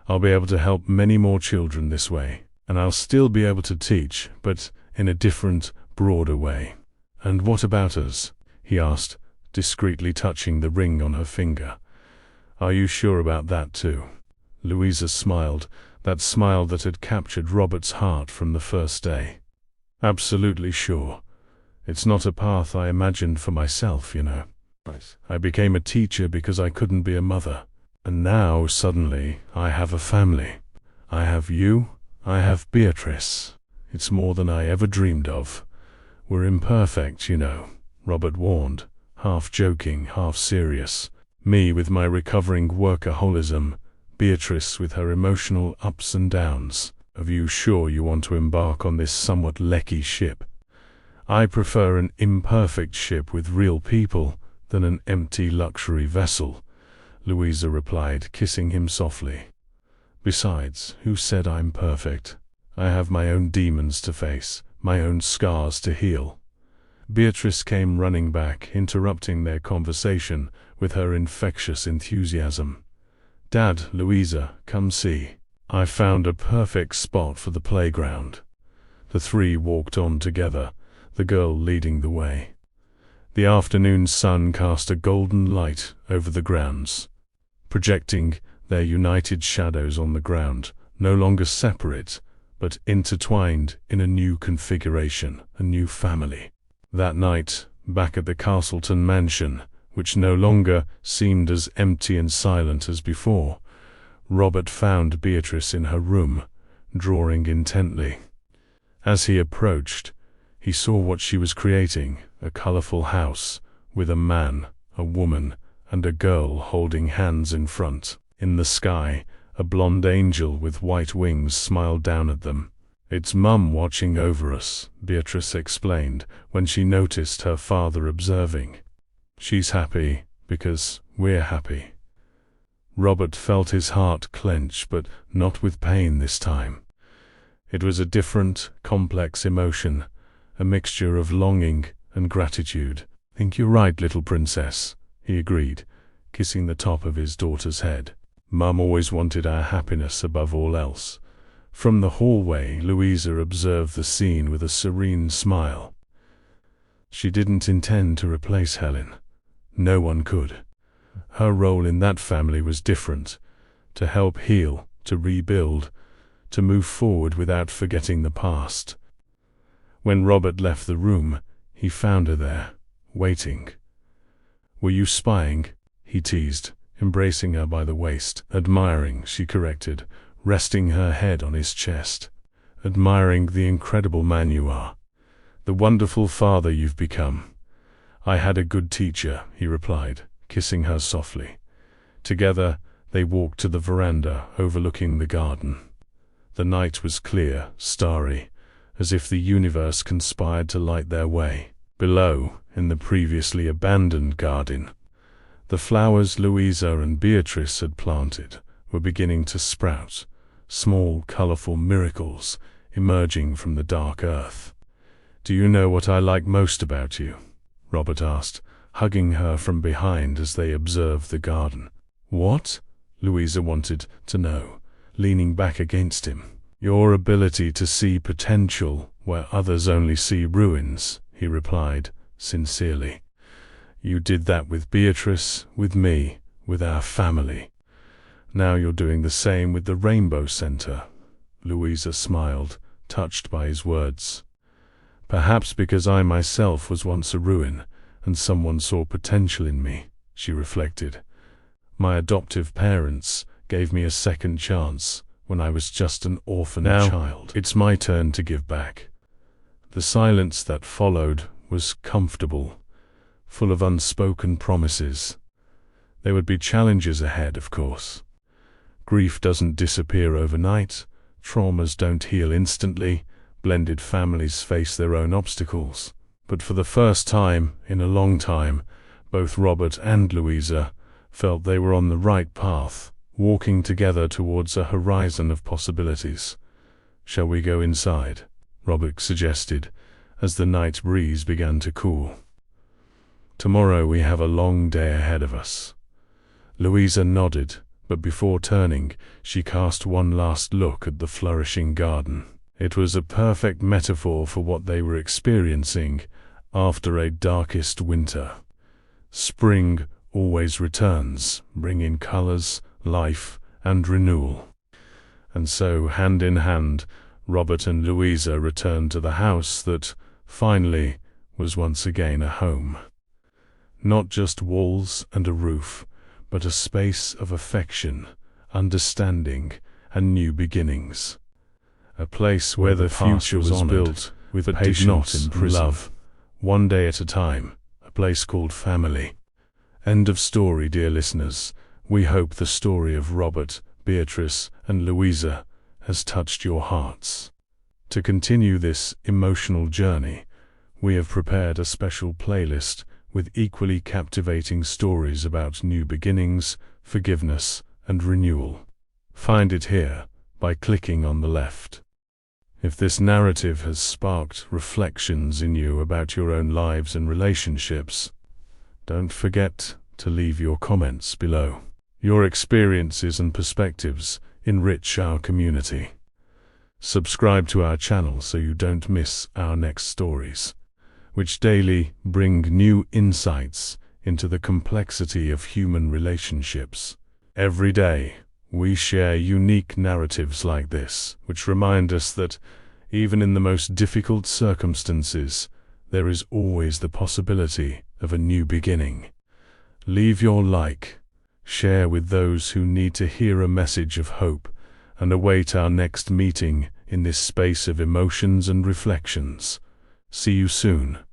"I'll be able to help many more children this way, and I'll still be able to teach, but in a different, broader way." "And what about us?" he asked, discreetly touching the ring on her finger. "Are you sure about that too?" Louisa smiled, that smile that had captured Robert's heart from the first day. "Absolutely sure. It's not a path I imagined for myself, you know. I became a teacher because I couldn't be a mother. And now, suddenly, I have a family. I have you, I have Beatrice. It's more than I ever dreamed of. We're imperfect, you know," Robert warned, half joking, half serious. "Me with my recovering workaholism, Beatrice with her emotional ups and downs. Are you sure you want to embark on this somewhat leaky ship?" "I prefer an imperfect ship with real people than an empty luxury vessel," Louisa replied, kissing him softly. "Besides, who said I'm perfect? I have my own demons to face, my own scars to heal." Beatrice came running back, interrupting their conversation with her infectious enthusiasm. "Dad, Louisa, come see. I found a perfect spot for the playground." The three walked on together, the girl leading the way. The afternoon sun cast a golden light over the grounds, projecting their united shadows on the ground, no longer separate, but intertwined in a new configuration, a new family. That night, back at the Castleton mansion, which no longer seemed as empty and silent as before, Robert found Beatrice in her room, drawing intently. As he approached, He saw what she was creating, a colorful house, with a man, a woman, and a girl holding hands in front. In the sky, a blonde angel with white wings smiled down at them. "It's Mum watching over us," Beatrice explained when she noticed her father observing. "She's happy because we're happy." Robert felt his heart clench, but not with pain this time. It was a different, complex emotion, a mixture of longing and gratitude. "Think you're right, little princess," he agreed, kissing the top of his daughter's head. "Mum always wanted our happiness above all else." From the hallway, Louisa observed the scene with a serene smile. She didn't intend to replace Helen. No one could. Her role in that family was different, to help heal, to rebuild, to move forward without forgetting the past. When Robert left the room, he found her there, waiting. "Were you spying?" he teased, embracing her by the waist. "Admiring," she corrected, resting her head on his chest. "Admiring the incredible man you are, the wonderful father you've become." "I had a good teacher," he replied, kissing her softly. Together, they walked to the veranda overlooking the garden. The night was clear, starry, as if the universe conspired to light their way. Below, in the previously abandoned garden, the flowers Louisa and Beatrice had planted were beginning to sprout, small, colorful miracles emerging from the dark earth. "Do you know what I like most about you?" Robert asked, hugging her from behind as they observed the garden. "What?" Louisa wanted to know, leaning back against him. "Your ability to see potential where others only see ruins," he replied, sincerely. "You did that with Beatrice, with me, with our family. Now you're doing the same with the Rainbow Center." Louisa smiled, touched by his words. "Perhaps because I myself was once a ruin, and someone saw potential in me," she reflected. "My adoptive parents gave me a second chance when I was just an orphan child. It's my turn to give back." The silence that followed was comfortable, full of unspoken promises. There would be challenges ahead, of course. Grief doesn't disappear overnight, traumas don't heal instantly, blended families face their own obstacles. But for the first time in a long time, both Robert and Louisa felt they were on the right path, walking together towards a horizon of possibilities. "Shall we go inside?" Robert suggested, as the night breeze began to cool. "Tomorrow we have a long day ahead of us." Louisa nodded, but before turning, she cast one last look at the flourishing garden. It was a perfect metaphor for what they were experiencing after a darkest winter. Spring always returns, bringing colors, life, and renewal. And so, hand in hand, Robert and Louisa returned to the house that, finally, was once again a home. Not just walls and a roof, but a space of affection, understanding, and new beginnings. A place where the future was built with patience and love, one day at a time, a place called family. End of story, dear listeners. We hope the story of Robert, Beatrice, and Louisa has touched your hearts. To continue this emotional journey, we have prepared a special playlist with equally captivating stories about new beginnings, forgiveness, and renewal. Find it here by clicking on the left. If this narrative has sparked reflections in you about your own lives and relationships, don't forget to leave your comments below. Your experiences and perspectives enrich our community. Subscribe to our channel so you don't miss our next stories, which daily bring new insights into the complexity of human relationships. Every day, we share unique narratives like this, which remind us that, even in the most difficult circumstances, there is always the possibility of a new beginning. Leave your like, share with those who need to hear a message of hope, and await our next meeting in this space of emotions and reflections. See you soon.